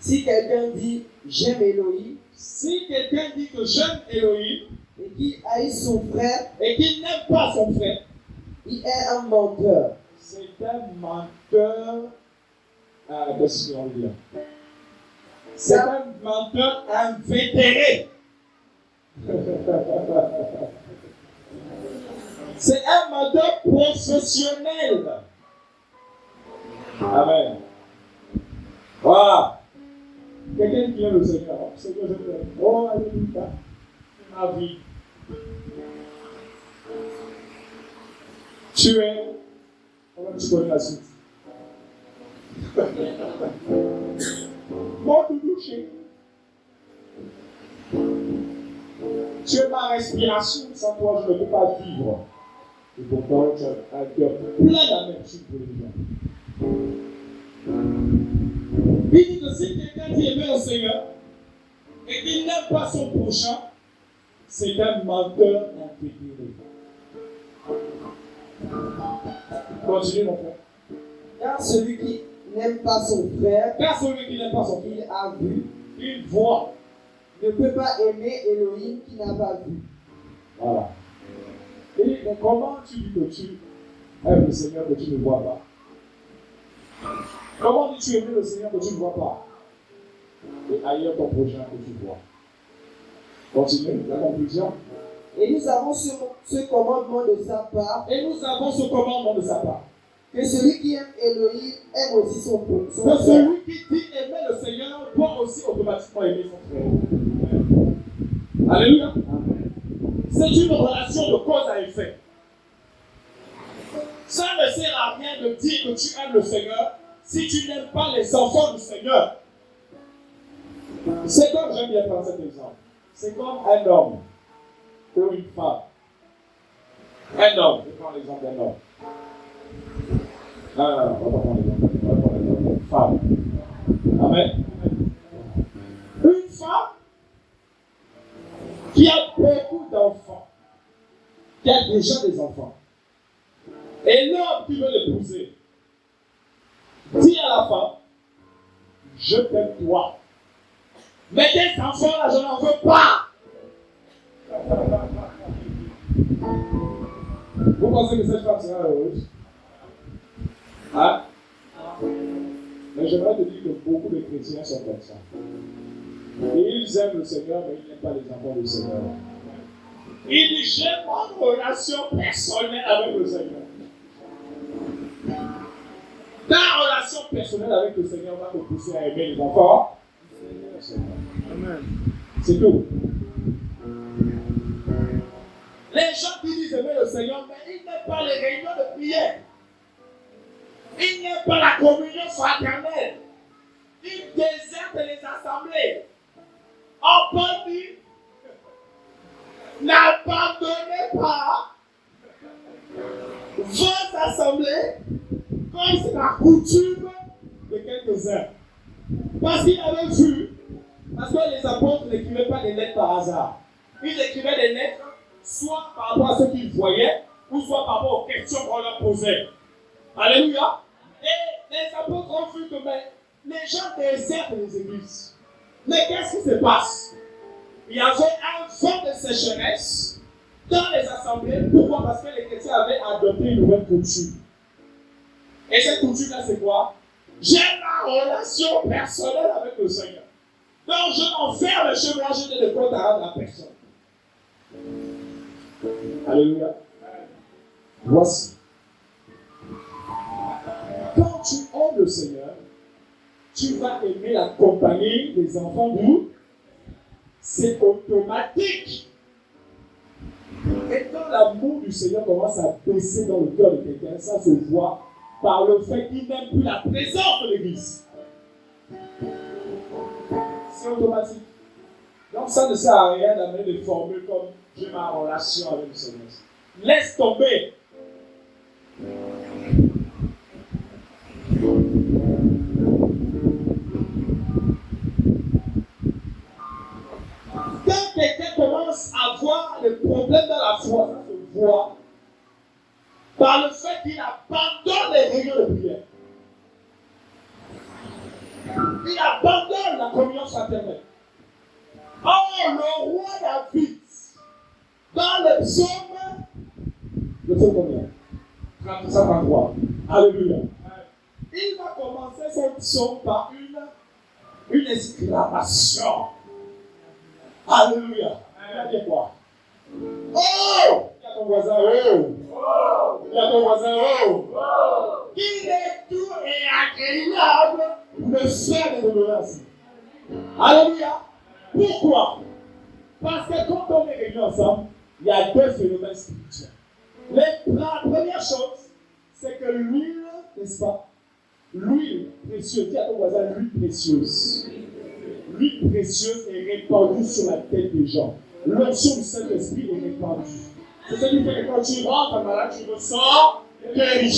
Si quelqu'un dit j'aime Elohim, Si quelqu'un dit que j'aime Elohim et qu'il haït son frère, et qu'il n'aime pas son frère, il est un menteur. c'est un menteur. Qu'est-ce qu'on veut dire? C'est un menteur invétéré. C'est un menteur professionnel. Amen. Voilà. Quelqu'un qui aime le Seigneur. Oh, Seigneur, je t'aime. Oh, alléluia. C'est ma vie. Tu es. Comment tu connais la suite? Mon doudou chéri. Tu es ma respiration. Sans toi, je ne peux pas vivre. Et pourtant, tu as un cœur plein d'amertume pour les gens. Il dit que si quelqu'un dit aimer le Seigneur et qu'il n'aime pas son prochain, c'est un menteur intégré. Continue, mon frère. Car celui qui n'aime pas son frère, Car celui qui n'aime pas son qu'il frère, a vu, il voit. ne peut pas aimer Elohim qui n'a pas vu. Voilà. Et mais comment tu dis que tu aimes le Seigneur que tu ne vois pas? Comment dis-tu aimer le Seigneur que tu ne vois pas? Et ailleurs ton prochain que tu vois. Continue, la conclusion. Et nous avons ce commandement de sa part, Et nous avons ce commandement de sa part. que celui qui aime Elohim aime aussi son Que frère. celui qui dit aimer le Seigneur doit aussi automatiquement aimer son frère. Alléluia. C'est une relation de cause à effet. Ça ne sert à rien de dire que tu aimes le Seigneur si tu n'aimes pas les enfants du Seigneur. C'est comme, j'aime bien prendre cet exemple, c'est comme un homme ou une femme. Un homme, je prends l'exemple d'un homme. Non, on va pas prendre l'exemple d'un homme, on va prendre l'exemple d'une femme. Amen. Une femme qui a beaucoup d'enfants, qui a déjà des enfants, et l'homme qui veut l'épouser, dit à la femme, je t'aime toi. Mais tes enfants là, je n'en veux pas. Vous pensez que cette femme sera heureuse? Hein? Mais j'aimerais te dire que beaucoup de chrétiens sont comme ça. Et ils aiment le Seigneur, mais ils n'aiment pas les enfants du Seigneur. Il dit, j'ai mon relation personnelle avec le Seigneur. Ta relation personnelle avec le Seigneur va te pousser à aimer les enfants. Seigneur. Amen. C'est tout. Les gens qui disent aimer le Seigneur, mais ils n'aiment pas les réunions de prière. Ils n'aiment pas la communion fraternelle. Ils désertent les assemblées. On peut dire, n'abandonnez pas vos assemblées comme c'est la coutume de quelques-uns. Parce qu'ils avaient vu, parce que les apôtres n'écrivaient pas des lettres par hasard. Ils écrivaient des lettres soit par rapport à ce qu'ils voyaient, ou soit par rapport aux questions qu'on leur posait. Alléluia. Et les apôtres ont vu que les gens désertent les églises. Mais qu'est-ce qui se passe? Il y avait un vent de sécheresse dans les assemblées. Pourquoi? Parce que les chrétiens avaient adopté une nouvelle coutume. Et cette coutume-là, c'est quoi? J'ai ma relation personnelle avec le Seigneur. Donc, je m'enferme chez moi, je n'ai de compte à rendre à personne. Alléluia. Voici. Quand tu aimes le Seigneur, tu vas aimer la compagnie des enfants d'où? C'est automatique. Et quand l'amour du Seigneur commence à baisser dans le cœur de quelqu'un, ça se voit par le fait qu'il n'aime plus la présence de l'Église. C'est automatique. Donc ça ne sert à rien d'amener des formules comme j'ai ma relation avec le Seigneur. Laisse tomber. Quand quelqu'un commence à avoir des problèmes dans la foi, ça se voit par le fait qu'il abandonne les réunions de prière. Il abandonne la communion fraternelle. Oh, le roi David, dans le psaume, le psaume combien? 133. Alléluia. Il va commencer son psaume par une exclamation. Alléluia. Il va dire quoi? Oh! Il y a ton voisin, oh! Il y a ton voisin, oh! Il est doux et agréable le faire des menaces. Alléluia. Pourquoi? Parce que quand on est réunis ensemble, il y a deux phénomènes spirituels. La première chose, c'est que l'huile, n'est-ce pas? L'huile précieuse, dis à ton voisin, l'huile précieuse. L'huile précieuse est répandue sur la tête des gens. L'onction du Saint-Esprit est répandue. C'est ce qui fait que quand tu rentres en malade, tu ressens guéri.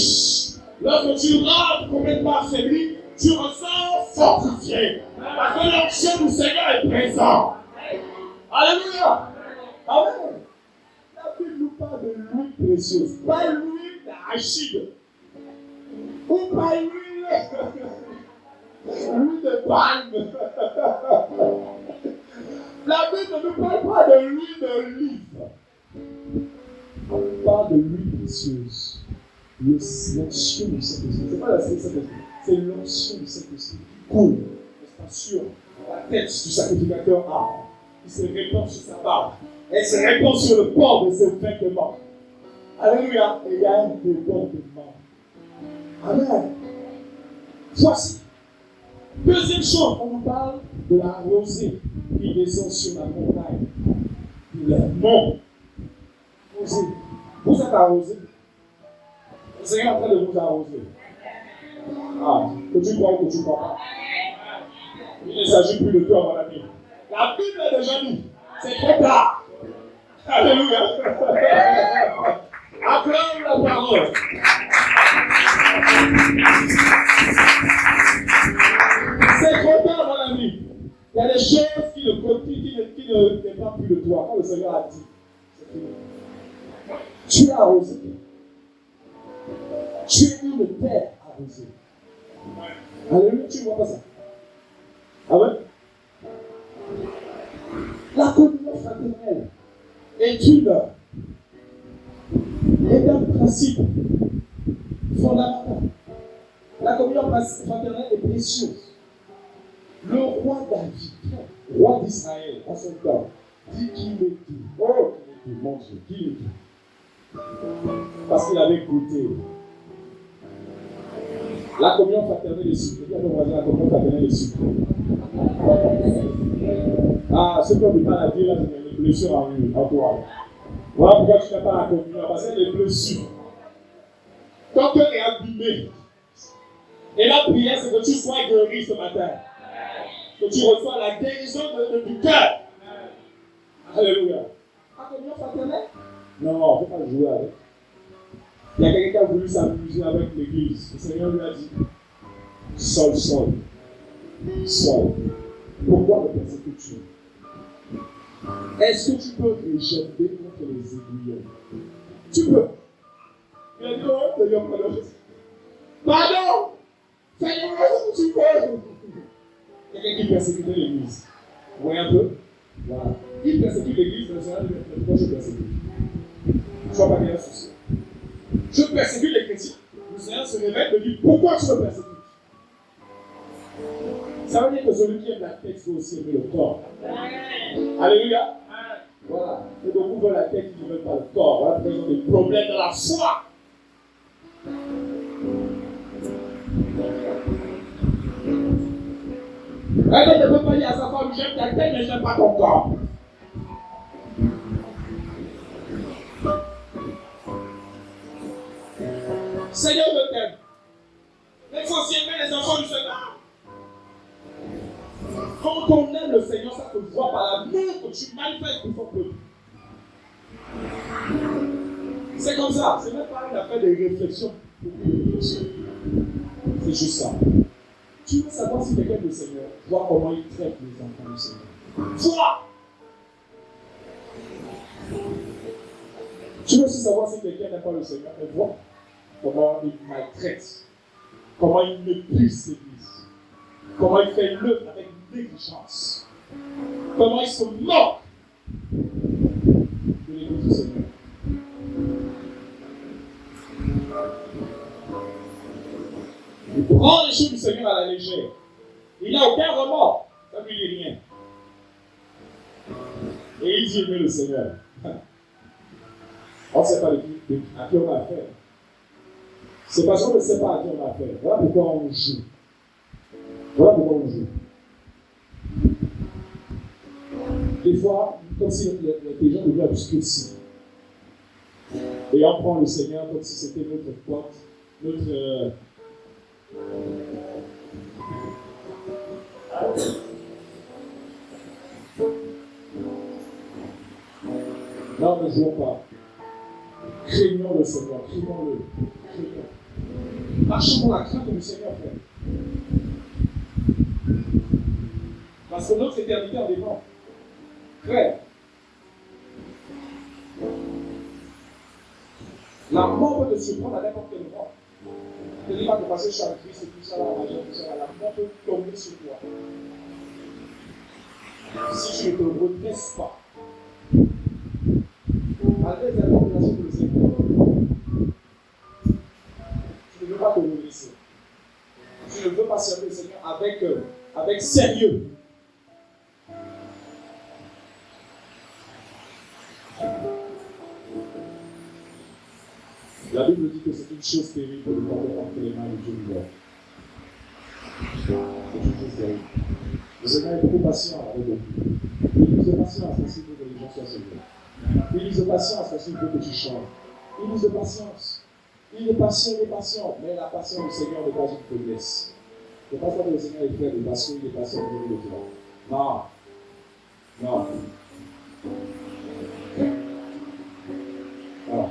Lorsque tu rentres complètement affaibli, tu ressens fortifié. Parce que l'onction du Seigneur est présente. Alléluia. Amen. La Bible nous parle de l'huile précieuse. Pas l'huile d'arachide. Ou pas l'huile de palme. La Bible ne nous parle pas de l'huile d'olive. On parle de l'huile précieuse. L'onction du Saint-Esprit. C'est pas la Saint-Esprit, c'est l'onction du Saint-Esprit qui coule, n'est-ce pas, sur la tête du sacrificateur qui se répand sur sa barbe. Elle se répand sur le port de ses vêtements. Alléluia. Et il y a un débordement. Amen. Voici. Deuxième chose, on nous parle de la rosée qui descend sur la montagne. Le mont. Rosée. Vous êtes arrosé. Le Seigneur est en train de vous arroser. Ah, que tu crois ou que tu ne crois pas. Il ne s'agit plus de toi, mon ami. La Bible est déjà dit. C'est trop tard. Alléluia. Acclame la parole. C'est trop tard, mon ami. Il y a des choses qui ne dépendent plus de toi. Quand le Seigneur a dit, c'est fini. Tu as arrosé. Tu es une terre arrosée. Alléluia, tu ne vois pas ça. Amen. La communion fraternelle est un principe fondamental. La communion fraternelle est précieuse. Le roi David, roi d'Israël, en son temps, dit qu'il est tout. Oh, qu'il est tout, mon Dieu, qu'il est tout. Parce qu'il avait goûté. La communion fraternelle est sucrée. La communion fraternelle est sucrée. Ah, ce qu'on ne peut pas la dire là, c'est les blessures en toi. Voilà pourquoi tu n'as pas la communion, parce que les blessures. Ton cœur est abîmé. Et la prière, c'est que tu sois guéri ce matin. Que tu reçois la guérison du cœur. Alléluia. La communion fraternelle? Non, il ne faut pas jouer avec. Il y a quelqu'un qui a voulu s'amuser avec l'église. Le Seigneur lui a dit, seul. Pourquoi me persécutes-tu? Est-ce que tu peux rejeter contre les aiguillons? Tu peux. Il a dit, oh, Seigneur, pardon. Pardon! Seigneur, est-ce que tu peux? Quelqu'un qui persécutait l'église. Vous voyez un peu? Voilà. Il persécute l'église, mais le Seigneur dit, pourquoi je persécute? Je vois pas qu'il y a un souci. Je persécute les chrétiens. Le Seigneur se révèle et me dit, pourquoi tu me persécutes? Ça veut dire que celui qui aime la tête peut aussi aimer le corps. Alléluia. Voilà. Et beaucoup veulent la tête, ils ne veulent pas le corps. Voilà pourquoi ils ont des problèmes dans la foi. Un homme ne peut pas dire à sa femme, j'aime ta tête, mais je n'aime pas ton corps. Seigneur, je t'aime. L'essentiel, les enfants du Seigneur. Quand on aime le Seigneur, ça se voit par l'amour que tu manifestes pour ton peuple. C'est comme ça. C'est même pas une affaire de réflexion. C'est juste ça. Tu veux savoir si quelqu'un est le Seigneur, vois comment il traite les enfants du Seigneur. Vois! Tu veux aussi savoir si quelqu'un n'est pas le Seigneur, mais vois comment il maltraite, comment il méprise l'Église, comment il fait l'œuvre avec négligence, comment il se moque de l'Église du Seigneur. Il prend les choses du Seigneur à la légère. Il n'a aucun remords. Ça ne lui dit rien. Et il dit aimer le Seigneur. On ne sait pas à qui on a affaire. C'est parce qu'on ne sait pas à qui on a affaire. Voilà pourquoi on joue. Voilà pourquoi on joue. Des fois, comme si les gens devaient obscurcir. Et on prend le Seigneur comme si c'était notre pote, notre. Non, ne jouons pas. Craignons le Seigneur, craignons-le. Marchons dans la crainte du Seigneur, frère. Parce que notre éternité en dépend. Frère, la mort peut te surprendre à n'importe quel moment. Ne dis pas que passer sur un Christ et tout ça, la magie, tout ça, la mort peut tomber sur toi. Si tu ne te redresses pas, malgré les informations que le Seigneur, tu ne veux pas te redresser. Tu ne veux pas servir le Seigneur avec sérieux. La Bible dit que c'est une chose terrible de tomber entre les mains de Dieu vivant. C'est une chose terrible. Le Seigneur est beaucoup patient avec nous. Il use de patience parce qu'il veut que les gens soient sauvés. Il use de patience parce qu'il veut que tu changes. Il use de patience. Il est patient, mais la patience du Seigneur n'est pas une faiblesse. Ce n'est pas ça que le Seigneur est faible parce qu'il est patient au niveau de toi. Non. Non. Non.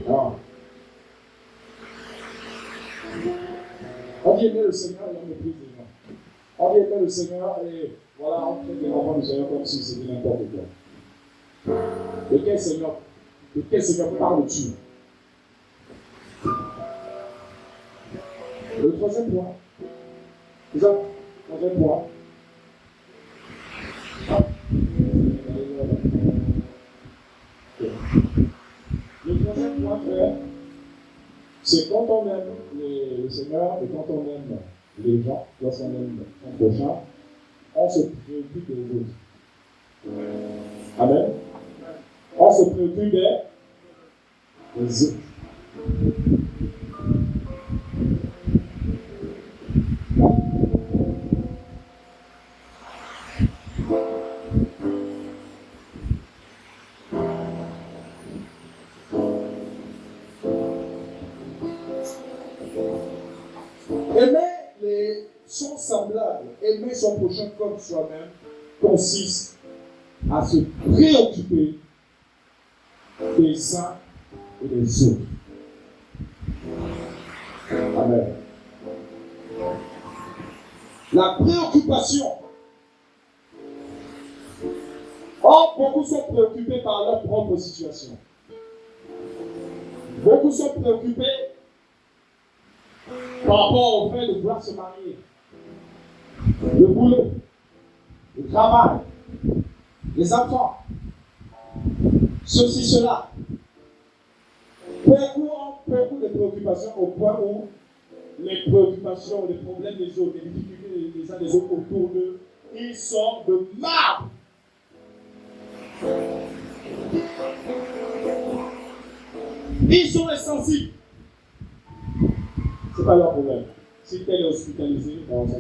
Non. On dit aimer le Seigneur et on méprise les gens. On dit aimer le Seigneur et voilà, on traite les enfants du Seigneur comme si c'était n'importe quoi. De quel Seigneur parles-tu? Le troisième point. C'est ça? Le troisième point. Le troisième point, frère, c'est quand on aime le Seigneur et quand on aime les gens, lorsqu'on aime son prochain, on se préoccupe des autres. Amen. On se préoccupe des autres. son prochain comme soi-même consiste à se préoccuper des uns et des autres. Amen. La préoccupation. Or, beaucoup sont préoccupés par leur propre situation. Beaucoup sont préoccupés par rapport au fait de vouloir se marier. Le boulot, le travail, les enfants, ceci, cela. Beaucoup ont beaucoup de préoccupations au point où les préoccupations, les problèmes des autres, les difficultés des uns des autres autour d'eux, ils sont de marbre. Ils sont insensibles. C'est pas leur problème. Si tel est hospitalisé, ça va faire.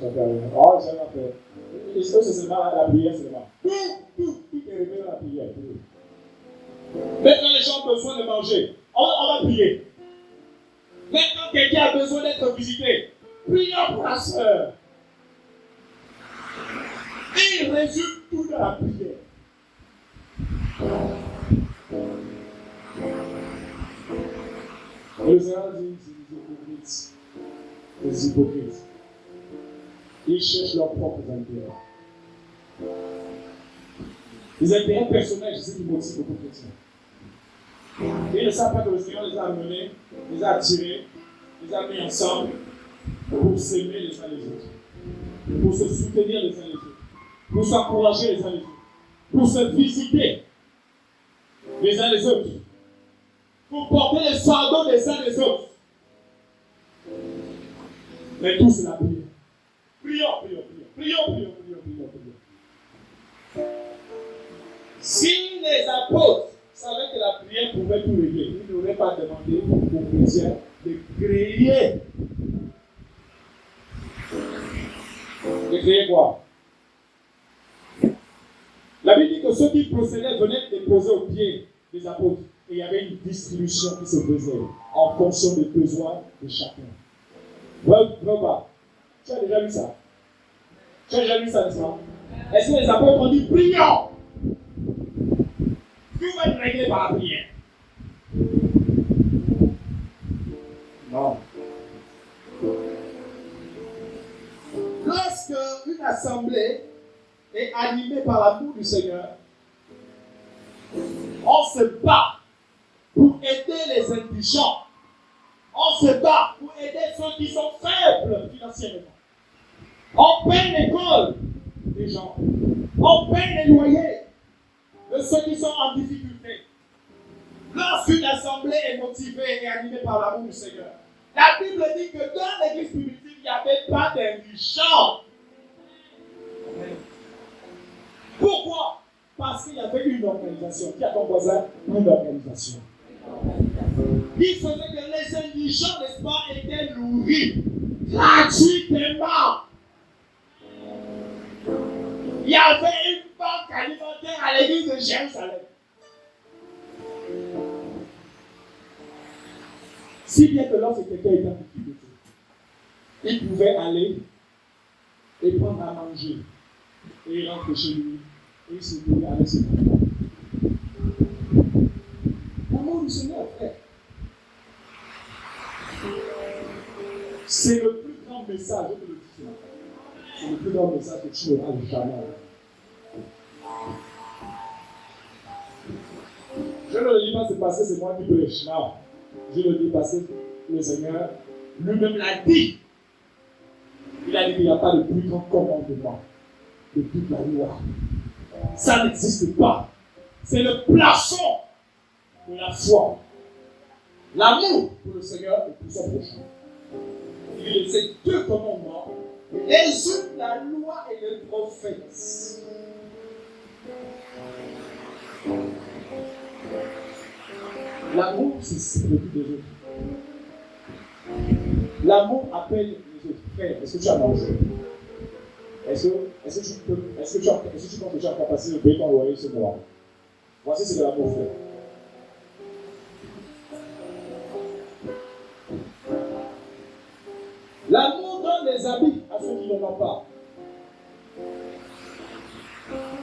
Ça va faire. Est-ce que c'est seulement la prière seulement? Tout est réglé dans la prière. Mais quand les gens ont besoin de manger, on va prier. Mais quand quelqu'un a besoin d'être visité, prions pour la sœur. Il résume tout dans la prière. Et le Seigneur dit, c'est les hypocrites. Ils cherchent leurs propres intérêts. Les intérêts personnels, c'est ce qui motive beaucoup de chrétiens. Et ils ne savent pas que le Seigneur les a amenés, les a attirés, les a mis ensemble pour s'aimer les uns les autres, pour se soutenir les uns les autres, pour s'encourager les uns les autres, pour se visiter les uns les autres, pour porter les fardeaux des uns des autres. Mais tout c'est la prière. Prions. Si les apôtres savaient que la prière pouvait tout régler, ils n'auraient pas demandé aux chrétiens de créer. De créer quoi? La Bible dit que ceux qui procédaient venaient déposer aux pieds des apôtres. Et il y avait une distribution qui se faisait en fonction des besoins de chacun. Vraiment, tu as déjà vu ça? N'est-ce pas? Est-ce que les apôtres ont dit prions? Tout va être réglé par la prière? Non. Lorsque une assemblée est animée par l'amour du Seigneur, on se bat pour aider les indigents. On se bat pour aider ceux qui sont faibles financièrement. On paye l'école des gens. On paye les loyers de ceux qui sont en difficulté. Lorsqu'une assemblée est motivée et animée par l'amour du Seigneur, la Bible dit que dans l'église primitive, il n'y avait pas d'indigents. Pourquoi? Parce qu'il y avait une organisation. Qui a ton voisin? Une organisation. Il faisait que les indigents, n'est-ce pas, étaient nourris gratuitement. Il y avait une banque alimentaire à l'église de Jérusalem. Si bien que lorsque quelqu'un était en difficulté, il pouvait aller et prendre à manger. Et il rentre chez lui. Et il se nourrit avec ses enfants. L'amour du Seigneur, frère. C'est le plus grand message, je te le dis ce matin. C'est le plus grand message que tu n'auras jamais. Je ne le dis pas, c'est parce que c'est moi qui prêche. Non. Je le dis parce que le Seigneur lui-même l'a dit. Il a dit qu'il n'y a pas de plus grand commandement de toute la loi. Ça n'existe pas. C'est le plafond de la foi. L'amour pour le Seigneur et pour son prochain. Ces deux commandements résument la loi et les prophètes. L'amour, c'est ce qui s'occupe des autres. L'amour appelle les autres. Frère, est-ce que tu as mangé? Est-ce que tu penses que tu as la capacité de payer ton loyer ce mois? Voici ce que l'amour fait. L'amour donne des les habits à ceux qui n'en ont pas.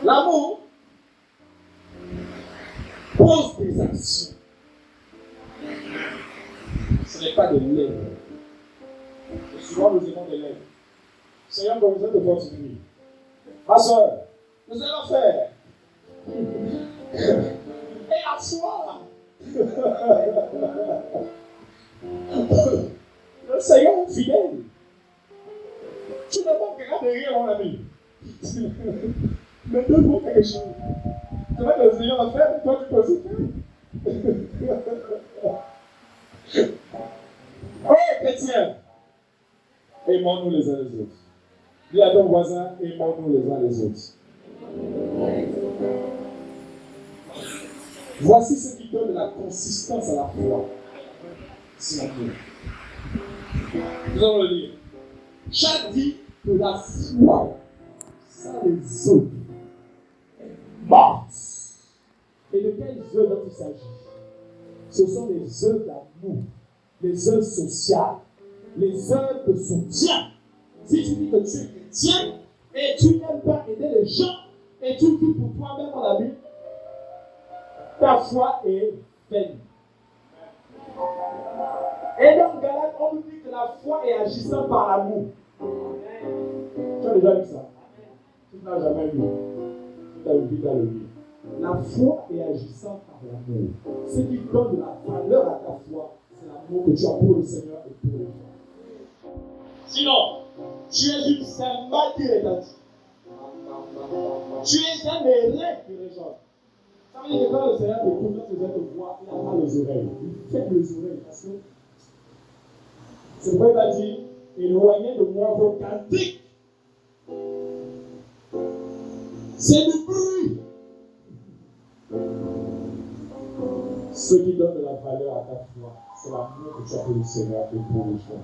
L'amour pose des actions. Ce n'est pas des lèvres. Et souvent nous aimons des lèvres. Seigneur, nous besoin de votre nuit. Ma soeur, nous allons faire. Et la foi. Le Seigneur est fidèle. Tu ne manqueras de rien, mon ami. Mais donne-moi quelque chose. C'est vrai que le Seigneur va faire, toi tu peux aussi faire. Oh, chrétien, aimons-nous les uns les autres. Dis à ton voisin, aimons-nous les uns les autres. Voici ce qui donne la consistance à la foi. C'est l'amour. Nous allons le lire. Jacques dit que la foi, sans les œuvres, est morte. Et de quelles œuvres il s'agit? Ce sont les œuvres d'amour, les œuvres sociales, les œuvres de soutien. Si tu dis que tu es chrétien et tu n'aimes pas aider les gens et tu vis pour toi-même mon ami, ta foi est vaine. Et dans Galates, on nous dit que la foi est agissant par l'amour. Tu as déjà lu ça? Tu n'as jamais lu. Tu as lu dans le livre. La foi est agissant par l'amour. Ce qui donne de la valeur à ta foi, c'est l'amour que tu as pour le Seigneur et pour les gens. Sinon, tu es une symbole qui rétablit. Tu es un érect qui réjouit. Ça veut dire que quand le Seigneur te trouve, quand le Seigneur te voit, il a mal aux oreilles. Il fait les oreilles parce que c'est vrai, il a dit, éloignez de moi vos cantiques. C'est du bruit. Ce qui donne de la valeur à ta foi, c'est l'amour que tu as pour le Seigneur et pour les gens.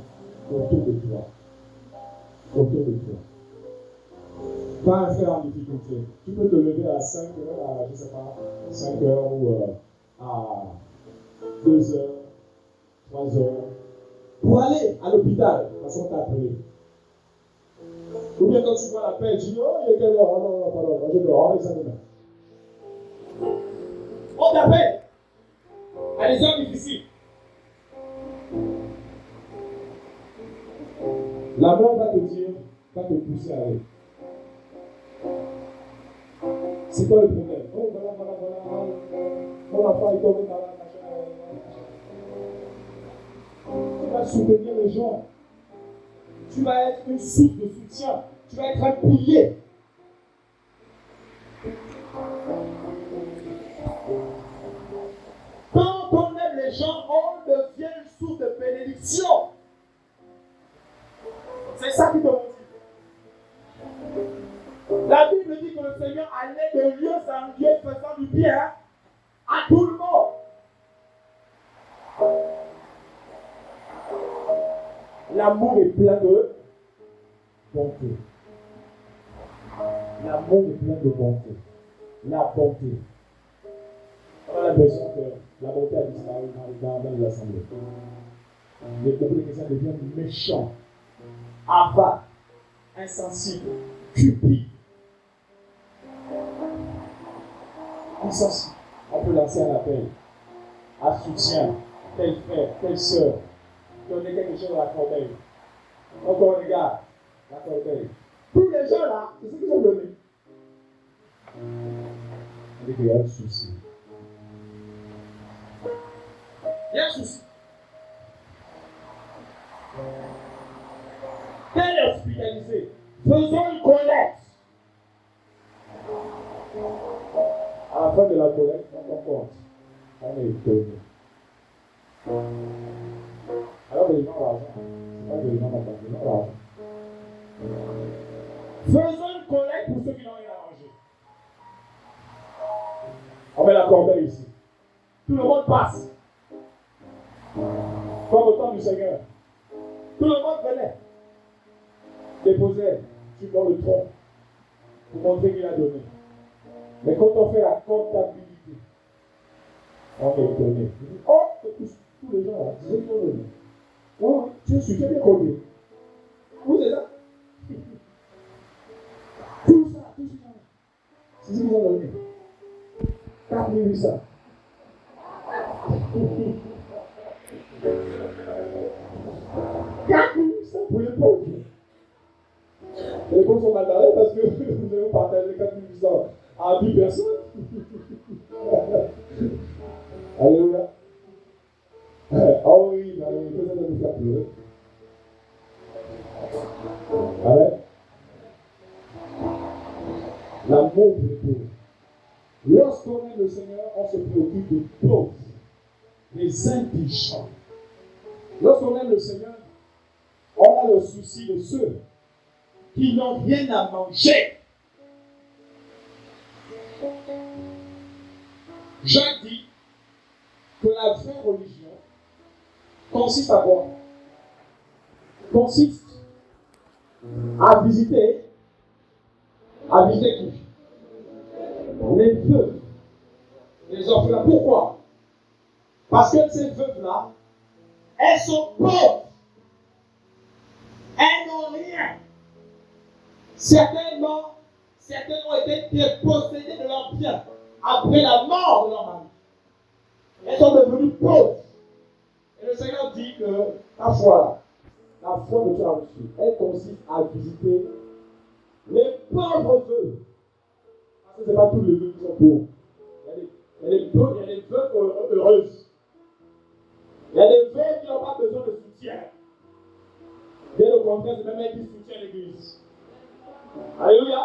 Autour de toi. Autour de toi. Pas un frère en difficulté. Tu peux te lever à 5 heures, à, je ne sais pas, 5 heures ou à 2 heures, 3 heures, pour aller à l'hôpital, parce qu'on t'a appelé. Ou bien quand tu vois la paix, tu dis, oh, il est quelle heure? Oh non, pardon, je dors, ça demain. On t'appelle à des heures difficiles. L'amour va te dire, va te pousser à aller. C'est quoi le problème? Oh, voilà. Mon enfant est tombé dans la machin. Tu vas soutenir les gens. Tu vas être une source de soutien. Tu vas être un pilier. Quand on aime les gens, on devient une source de bénédiction. C'est ça qui te motive. La Bible dit que le Seigneur allait de lieu en lieu faisant du bien à tout le monde. L'amour est plein de bonté. L'amour est plein de bonté. La bonté. On a l'impression que la bonté a disparu dans les assemblées. Les peuples chrétiens deviennent méchants, avares, insensibles, cupides. Insensibles. On peut lancer un appel à soutien, tel frère, telle soeur, donner quelque chose à la corbeille. Quand on regarde la corbeille, tous les gens là, c'est ce qu'ils ont donné. On dit qu'il y a un souci. Il y a un souci. Tel est hospitalisé. Faisons une collecte. À la fin de la collecte, on compte. On est étonné. Alors que les gens ont l'argent. C'est pas que les gens n'ont pas l'argent. Faisons une collecte pour ceux qui n'ont rien à manger. On met la corbeille ici. Tout le monde passe. Comme au temps du Seigneur. Tout le monde venait. Déposer sur le tronc pour montrer qu'il a donné. Mais quand on fait la comptabilité, on est étonné. Oh, tous les gens là, disaient qu'ils ont donné. Oh, tu es sûr, tu es bien compté. Oui, c'est ça. Tout ça. C'est ce qu'ils ont donné. 4800. Pour les pauvres. Les pauvres sont mal barrés parce que nous allons partager 4800 à 10 personnes. Alléluia. Oh oui, ça va nous faire pleurer. Amen. L'amour pour les pauvres. Lorsqu'on aime le Seigneur, on se préoccupe des pauvres, des indigents. Lorsqu'on aime le Seigneur, on a le souci de ceux qui n'ont rien à manger. Jacques dit que la vraie religion consiste à quoi? Consiste à visiter qui? Les veuves, les orphelins. Pourquoi? Parce que ces veuves-là, elles sont pauvres. Elles n'ont rien. Certaines ont été dépossédées de leurs biens après la mort de leur mari. Elles sont devenues pauvres. Et le Seigneur dit que la foi que tu as reçue, elle consiste à visiter les pauvres veuves. Parce que ce n'est pas tous les veuves qui sont pauvres. Il y a des veuves heureuses. Il y a des veuves qui n'ont pas besoin de soutien. Bien au contraire, c'est même elles qui soutiennent l'église. Alléluia.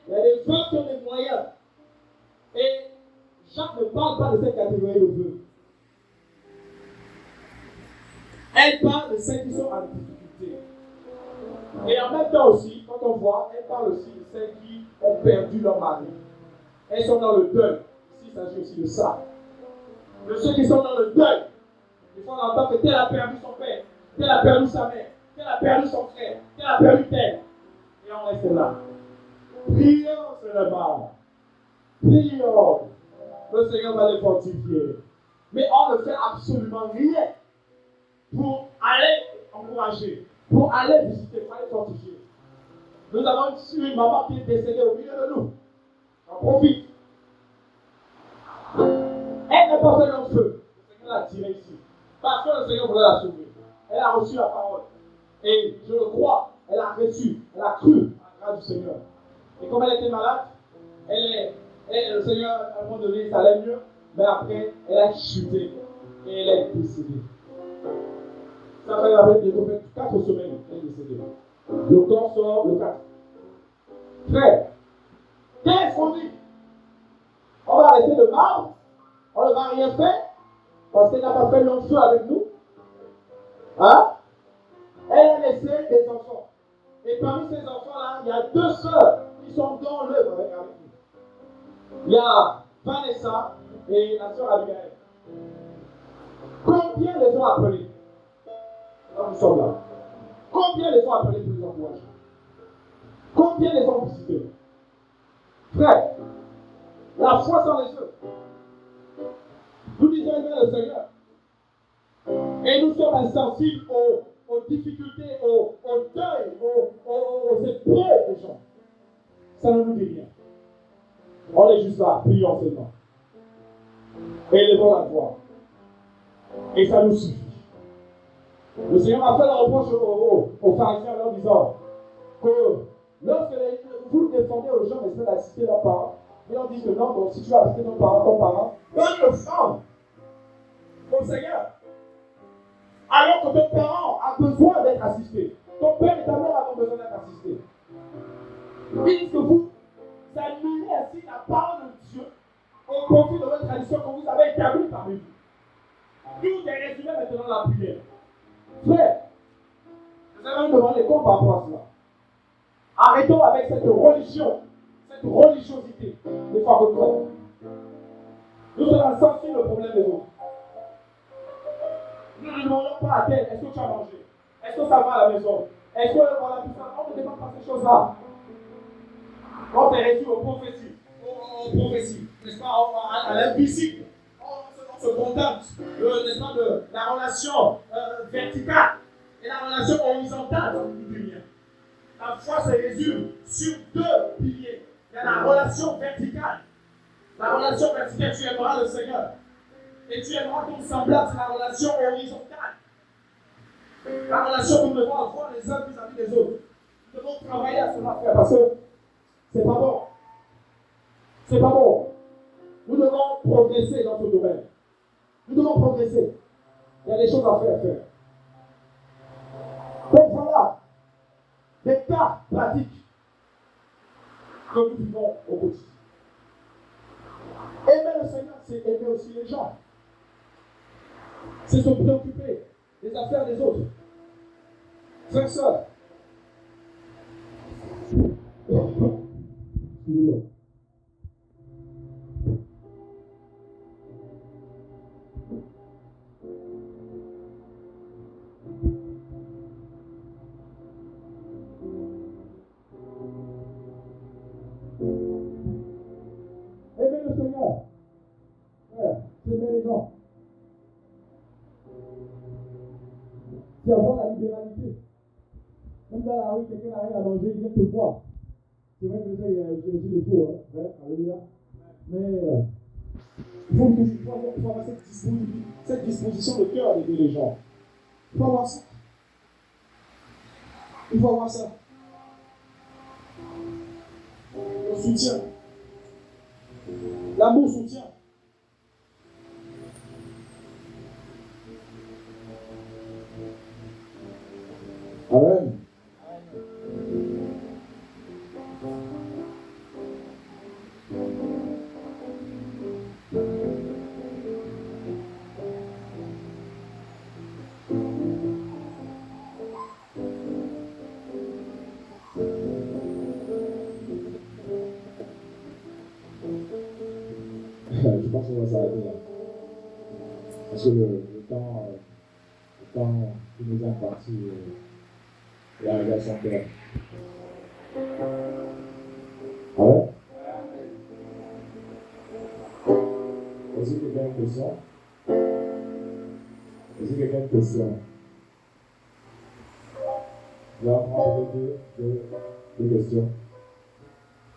Il y a des veuves qui ont des moyens. Et Jacques ne parle pas de cette catégorie de veuves. Elle parle de celles qui sont en difficulté. Et en même temps aussi, quand on voit, elle parle aussi de celles qui ont perdu leur mari. Elles sont dans le deuil. Ici, il s'agit aussi de ça. De ceux qui sont dans le deuil. Des fois, on entend que tel a perdu son père, tel a perdu sa mère, tel a perdu son frère, tel a perdu tel. Et on reste là. Prions seulement. Prions. Le Seigneur va les fortifier. Mais on ne fait absolument rien pour aller encourager, pour aller visiter, pour aller fortifier. Nous avons une maman qui est décédée au milieu de nous. On profite. Elle n'a pas fait long feu. Le Seigneur l'a tirée ici. Parce que le Seigneur voulait la sauver. Elle a reçu la parole. Et je le crois, elle a reçu, elle a cru à la grâce du Seigneur. Et comme elle était malade, le Seigneur, à un moment donné, ça allait mieux. Mais après, elle a chuté. Et elle est décédée. Ça fait bientôt 4 semaines qu'elle est décédée. Le corps sort le 4. Frère, qu'est-ce qu'on dit? On va rester de marbre? On ne va rien faire? Parce qu'elle n'a pas fait long feu avec nous? Hein? Elle a laissé des enfants. Et parmi ces enfants-là, il y a 2 sœurs qui sont dans l'œuvre avec nous. Il y a Vanessa et la sœur Abigail. Combien les ont appelés? Nous sommes là. Combien les ont appelés pour les encourager? Combien les ont visités? Frère, la foi sans les œuvs. Nous disons bien le Seigneur. Et nous sommes insensibles aux difficultés, au deuil, aux épreuves des gens. Ça ne nous dit rien. On est juste là, prions seulement. Élevons la voix. Et ça nous suffit. Le Seigneur a fait le reproche aux pharisiens en leur disant que lorsque vous défendez aux gens d'essayer d'assister leurs parents, ils leur disent que non, donc si tu as assisté ton parent, donne le sang au Seigneur. Alors que ton parent a besoin d'être assisté. Ton père et ta mère ont besoin d'être assistés. Ils disent que vous annulez ainsi la parole de Dieu au profit de votre tradition que vous avez établie parmi vous. Nous, des résumés maintenant de la prière. Frère, nous allons nous demander quoi par rapport à cela. Arrêtons avec cette religion, cette religiosité, des fois que nous avons. Nous sommes sensibles au problème des autres. Nous ne demandons pas à tel, est-ce que tu as mangé? Est-ce que ça va à la maison? Est-ce que voilà tout ça? On ne demande pas ces choses-là. Quand c'est réduit aux prophéties, n'est-ce pas, à l'invisible, on se contente, n'est-ce pas, de la relation verticale et la relation horizontale du bien. la foi se résume sur deux piliers. Il y a la relation verticale. La relation verticale, tu aimeras le Seigneur. Et tu aimeras ton semblable, c'est la relation horizontale. La relation que nous devons avoir les uns vis-à-vis des autres. Nous devons travailler à cela, frère, parce que c'est pas bon. C'est pas bon. Nous devons progresser dans ce domaine. Nous devons progresser. Il y a des choses à faire, frère. Donc voilà, des cas pratiques que nous vivons au quotidien. Aimer le Seigneur, c'est aimer aussi les gens. C'est se préoccuper des affaires des autres. Frères, sœurs. Excusez-moi. Aimer le Seigneur. Frère, c'est aimer les gens. C'est avoir la libéralité. Même dans la rue, quelqu'un arrive à manger, il vient te voir. C'est vrai que ça, il y a aussi des faux, hein, frère, alléluia. Mais il faut avoir cette disposition de cœur d'aider les gens. Il faut avoir ça. Il faut avoir ça. Le soutien. L'amour soutient. Amen. Je pense qu'on va s'arrêter là. Parce que le temps qui nous est imparti est arrivé à son terme. Ah ouais? Est-ce que quelqu'un a une question? Est-ce que quelqu'un a une question? Je vais prendre deux questions.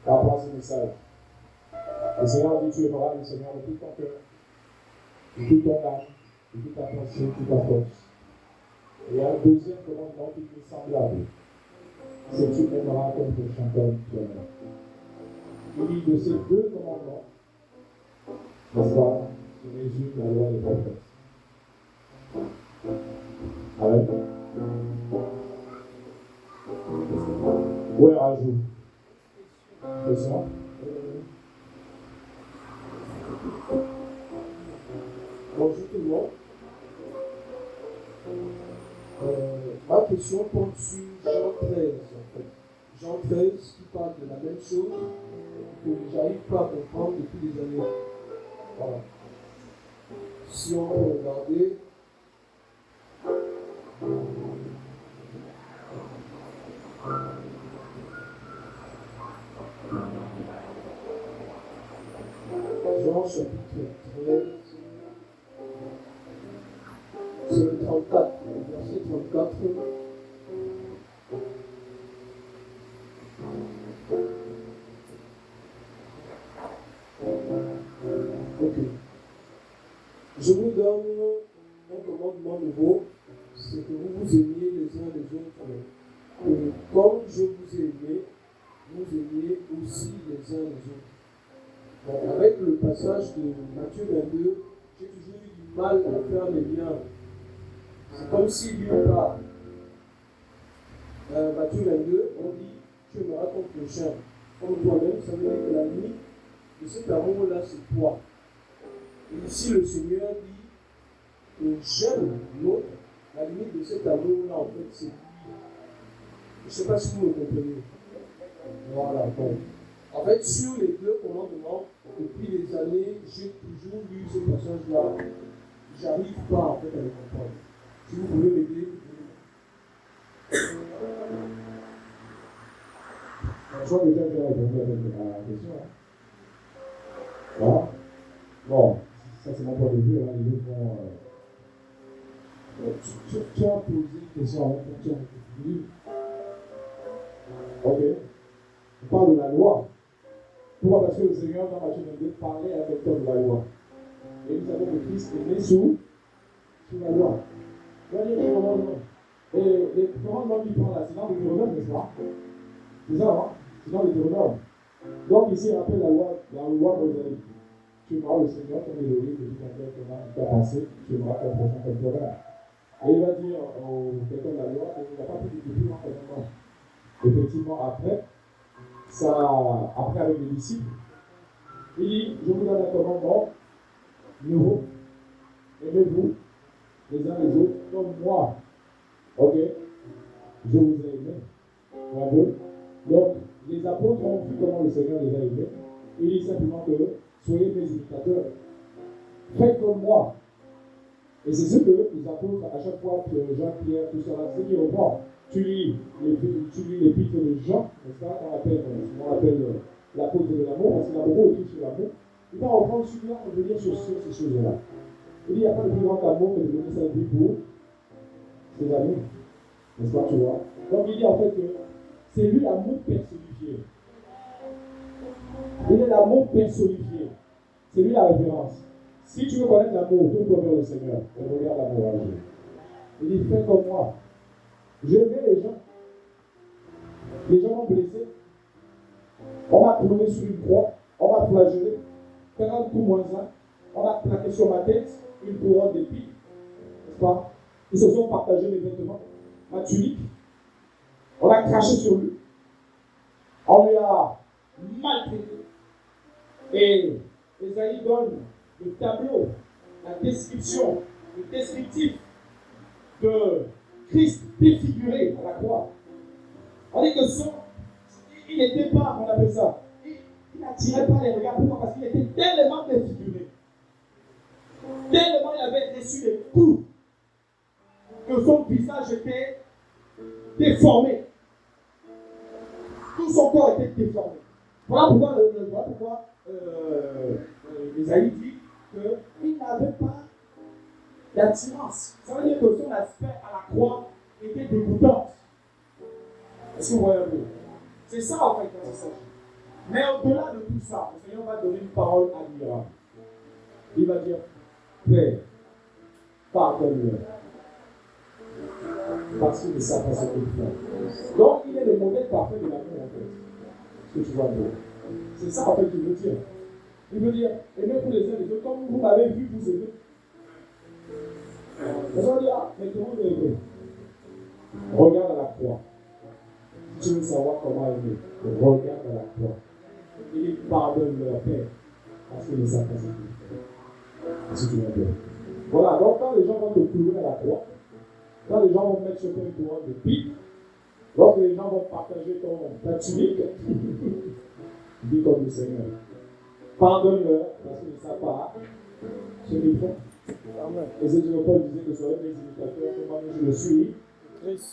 Par rapport à ce message. Le Seigneur dit, tu aimeras le Seigneur de tout ton cœur, de toute ton âme, de toute ta pensée, de toute ta force. Et il y a un deuxième commandement qui est semblable. C'est que tu aimeras comme ton chanteur toi-même. Il dit de ces deux commandements, n'est-ce pas, se résume la loi des prophètes. Amen. Ouais, rajout. Question? Bonjour tout le monde. Ma question porte sur Jean 13 en fait. Jean 13 qui parle de la même chose que j'arrive pas à comprendre depuis des années. Voilà. Si on peut regarder. Jean chapitre 13. C'est le 34, le verset 34. Ok. Je vous donne un commandement nouveau, c'est que vous vous aimiez les uns les autres. Et comme je vous ai aimé, vous aimiez aussi les uns les autres. Bon, avec le passage de Matthieu 22, j'ai toujours eu du mal à faire les liens. C'est comme si lui part. Matthieu 22, on dit tu aimeras ton prochain comme toi-même. Ça veut dire que la limite de cet amour-là, c'est toi. Et ici, le Seigneur dit que j'aime l'autre. La limite de cet amour-là, en fait, c'est lui. Je ne sais pas si vous me comprenez. Voilà. Bon. En fait, sur les deux commandements, depuis des années, j'ai toujours lu ce passage-là. J'arrive pas en fait à le comprendre. Si vous pouvez m'aider. Je crois que déjà j'ai répondu à la question. Voilà. Bon, ça c'est mon point de vue. Hein. Les autres vont. Tu as posé une question avant que tu aies répondu. Ok? On parle de la loi. Pourquoi? Parce que le Seigneur, dans Matthieu 22, parlait à quelqu'un de la loi. Et nous savons que Christ est né sous la loi. On va dire les commandements. Et les commandements qu'il prend là, c'est dans le Deutéronome, n'est-ce pas? C'est ça, hein? C'est dans le Deutéronome. Donc ici, il rappelle la loi mosaïque. Tu aimeras le Seigneur, ton Élohim, de tout ton cœur, ton âme, ta pensée, tu aimeras ton prochain comme toi-même. Et il va dire au quelqu'un de la loi qu'il n'a pas pu découvrir en commandement. Effectivement, après avec les disciples, il dit, je vous donne un commandement nouveau, aimez-vous les uns les autres comme moi. Ok? Je vous ai aimé. Bravo. Donc, les apôtres ont vu comment le Seigneur les a aimés. Il dit simplement que soyez mes imitateurs. Faites comme moi. Et c'est ce que les apôtres, à chaque fois que Jean, Pierre, tout cela, c'est qu'ils reprend. Tu lis l'épître de Jean, n'est-ce pas? On appelle l'apôtre de l'amour, parce qu'il a beaucoup écrit sur l'amour. Il va reprendre celui-là et venir sur ces choses-là. Il dit, il n'y a pas de plus grand amour que de donner sa vie pour ses amis. N'est-ce pas, tu vois? Donc il dit en fait que c'est lui l'amour personnifié. Il est l'amour personnifié. C'est lui la référence. Si tu veux connaître l'amour, tourne-toi vers le Seigneur. Et regarde l'amour à Dieu. Il dit, fais comme moi. Je vais les gens. Les gens m'ont blessé. On m'a cloué sur une croix. On m'a flagellé. 40 coups moins 1. On a plaqué sur ma tête une couronne d'épines. N'est-ce pas? Ils se sont partagés les vêtements. Ma tunique. On a craché sur lui. On lui a maltraité. Et Esaïe donne le tableau, la description, le descriptif de Christ défiguré à la croix. On dit que il n'était pas, on appelle ça, il n'attirait pas les regards. Pourquoi? Parce qu'il était tellement défiguré. Tellement il avait reçu des coups que son visage était déformé. Tout son corps était déformé. Voilà pourquoi Esaïe dit qu'il n'avait pas d'attirance. Ça veut dire que son aspect à la croix était dégoûtant. Est-ce que vous voyez un peu? C'est ça en fait quand il s'agit. Mais au-delà de tout ça, le Seigneur va donner une parole admirable. Il va dire, Père, pardonne-leur. Parce qu'ils ne savent pas ce qu'ils font. Donc il est le modèle parfait de l'amour en fait. Ce que tu vois là. C'est ça en fait qu'il veut dire. Il veut dire, aimez-vous les uns les autres comme vous m'avez vu vous aimer. Les gens disent, mais comment vous aimez? Regarde à la croix. Si tu veux savoir comment aimer, regarde à la croix. Il dit, pardonne leur Père, parce qu'ils ne savent pas ce qu'ils font. Est-ce que tu m'entends? Voilà, donc quand les gens vont te clouer à la croix, quand les gens vont mettre sur toi une couronne de pique, lorsque les gens vont partager ta tunique, dis comme le Seigneur. Pardonne-leur parce qu'ils ne savent pas ce qu'ils font. Amen. Et c'est Dieu Paul disait que soyez mes imitateurs, comme moi je le suis. Christ.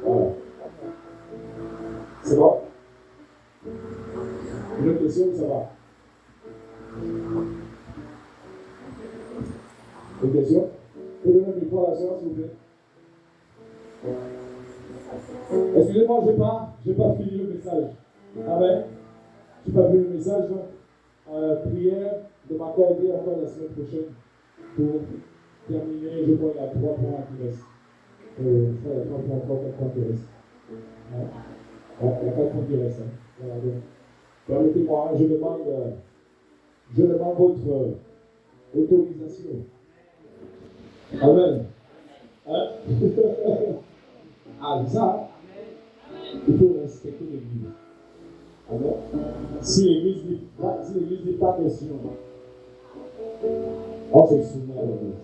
Voilà. C'est bon? Une autre question, ça va? Une question? Vous pouvez donner une fois à la séance, s'il vous plaît? Excusez-moi, je n'ai pas fini le message. Amen. Tu n'as pas vu le message, donc prière de m'accorder encore la semaine prochaine pour terminer. Je crois qu'il y a 3 points qui restent. Il y a 3 points, 4 points qui restent. Il y a 4 points qui restent. Voilà, donc, permettez-moi, je demande votre autorisation. Amen. Hein? Ah, ça, il faut respecter l'Église. Amen. Si l'Église dit pas question, on se soumet à l'Église.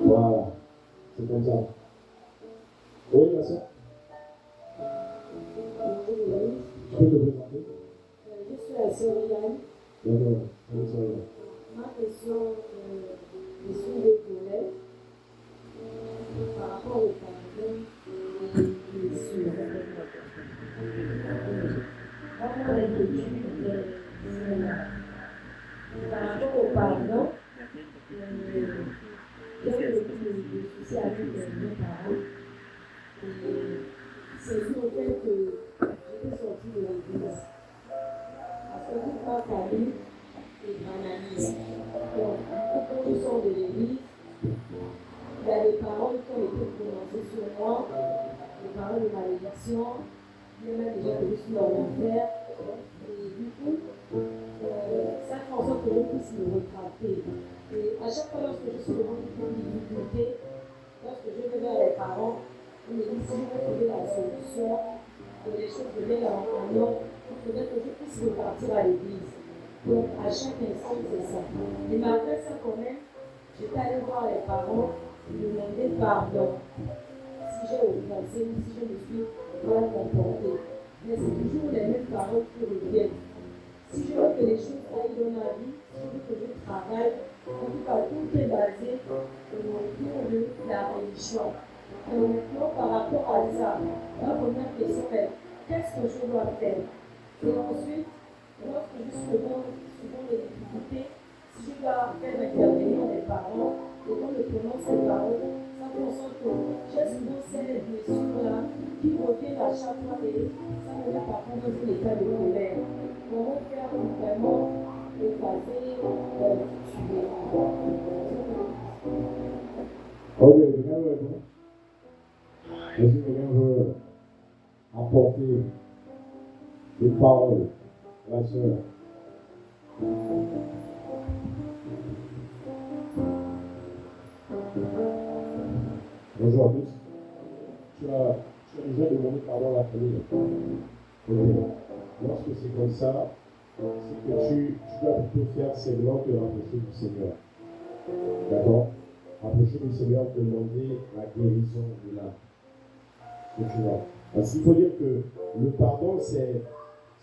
Voilà. C'est comme ça. Oui, ma soeur. Tu peux te présenter? Je suis la sœur Yann. D'accord. Salut, Ma question, je suis désolée par rapport au pardon et blessures. Comment l'inquiétude par rapport au pardon, j'ai eu des soucis avec mes parents. c'est dû au fait que j'étais sortie de l'église. Parce que tout part à lui et banalise. Donc, quand je sors de l'église, il y a des paroles qui ont été prononcées sur moi, des paroles de malédiction. Il y en a déjà que je suis dans l'enfer. Et du coup, ça fait en sorte que je puisse me retracter. Et à chaque fois, lorsque je suis devant une difficulté, lorsque je vais vers les parents, ils me disent si je veux trouver la solution, que les choses deviennent en ordre, il faudrait que je puisse repartir à l'église. Donc, à chaque instant, c'est ça. Et malgré ça, quand même, j'étais allée voir les parents, demander pardon si j'ai offensé ou si je me suis mal comportée. Mais c'est toujours les mêmes paroles qui reviennent. Si je veux que les choses aillent dans ma vie, si je veux que je travaille, en tout cas, tout est basé autour de la religion. Donc maintenant, par rapport à ça, ma première question est qu'est-ce que je dois faire? Et ensuite, lorsque je suis devant souvent les difficultés, si je dois faire intervenir les parents, et quand je prononce les paroles, ça fait en sorte que j'ai souvent ces blessures-là qui reviennent à chaque fois et ça me met parfois dans un état de colère. Comment faire pour vraiment effacer tuer? Ok, quelqu'un veut répondre? Est-ce que quelqu'un veut apporter des paroles à la sœur? Bonjour à tous. Tu as déjà demandé pardon à la famille. Lorsque c'est comme ça, c'est que tu dois plutôt faire semblant que rapprocher du Seigneur. D'accord? Rapprocher du Seigneur, demander la guérison de l'âme. Tu vois. Parce qu'il faut dire que le pardon, c'est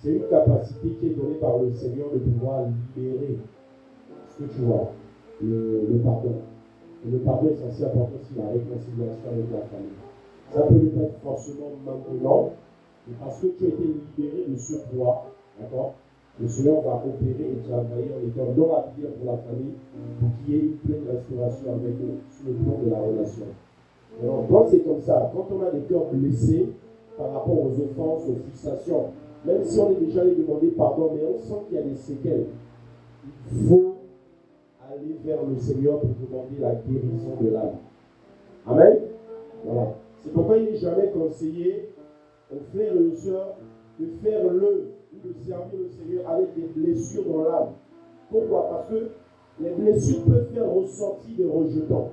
une capacité qui est donnée par le Seigneur de pouvoir libérer ce que tu vois, le pardon. Et le pardon est censé apporter aussi la réconciliation avec la famille. Ça peut ne pas être forcément maintenant, mais parce que tu as été libéré de ce poids, d'accord? Le Seigneur va opérer et travailler en étant non rapide pour la famille pour qu'il y ait une pleine restauration avec eux sur le plan de la relation. Alors, quand c'est comme ça, quand on a des cœurs blessés par rapport aux offenses, aux frustrations, même si on est déjà allé demander pardon, mais on sent qu'il y a des séquelles, il faut aller vers le Seigneur pour demander la guérison de l'âme. Amen. Voilà. C'est pourquoi il n'est jamais conseillé aux frères et aux sœurs de faire ou de servir le Seigneur avec des blessures dans l'âme. Pourquoi? Parce que les blessures peuvent faire ressortir des rejetons.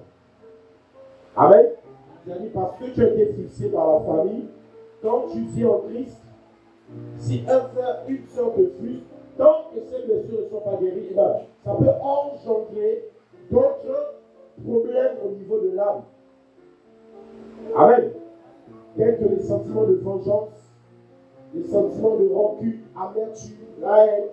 Amen. C'est-à-dire parce que tu as été fixé par la famille, quand tu vis en Christ, si un frère, une sœur te frustre, tant que ces blessures ne sont pas guéries, ça peut engendrer d'autres problèmes au niveau de l'âme. Amen. Tels que les sentiments de vengeance, les sentiments de rancune, amertume, la haine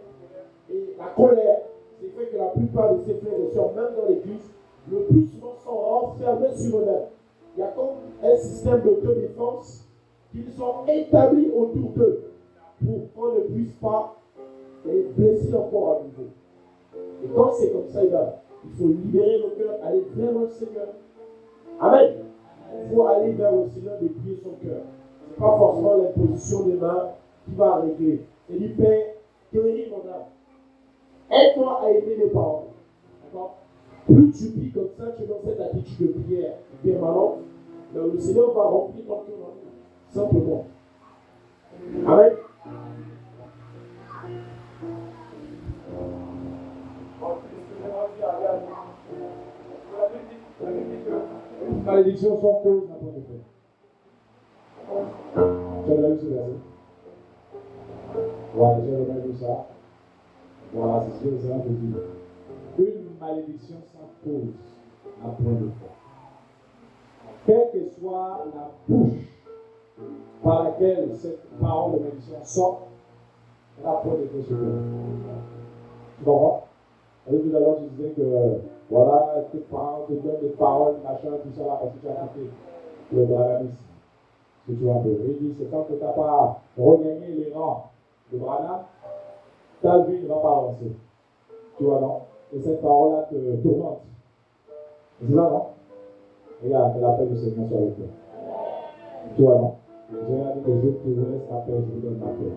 et la colère. C'est fait que la plupart de ces frères et sœurs, même dans l'église, le plus souvent sont renfermés sur eux-mêmes. Il y a comme un système d'autodéfense qu'ils ont établi autour d'eux pour qu'on ne puisse pas les blesser encore à nouveau. Et quand c'est comme ça, il faut libérer le cœur, aller vers le Seigneur. Amen. Il faut aller vers le Seigneur, dépouiller son cœur. Ce n'est pas forcément l'imposition des mains qui va régler. Et du Père, guéris mon âme. Aide-moi à aimer les parents. D'accord? Plus tu pries comme ça, tu es dans cette attitude de prière permanente, le Seigneur va remplir ton cœur. Simplement. Amen. Les malédictions sont cause d'un point de fait. Tu as déjà vu ce verset? Voilà, j'ai déjà vu ça. Voilà, c'est ce que le Seigneur te dit. Une malédiction sans cause n'a point de fait. Quelle que soit la bouche par laquelle cette parole de malédiction sort, elle n'a point d'effet sur elle. Tu comprends? Et tout à l'heure, tu disais que voilà, tes parents te donnent des paroles, machin, tout ça là, parce que tu as quitté le brahmanisme. Ce que tu vas faire. Il dit, c'est quand que tu n'as pas regagné les rangs de Brahman, ta vie ne va pas avancer. Tu vois, non? Et cette parole-là te tourmente. C'est ça, non? Regarde, que l'appel du Seigneur soit avec toi. Tu vois, non? Jésus a dit que je te laisse ma paix, je vous donne ma paix.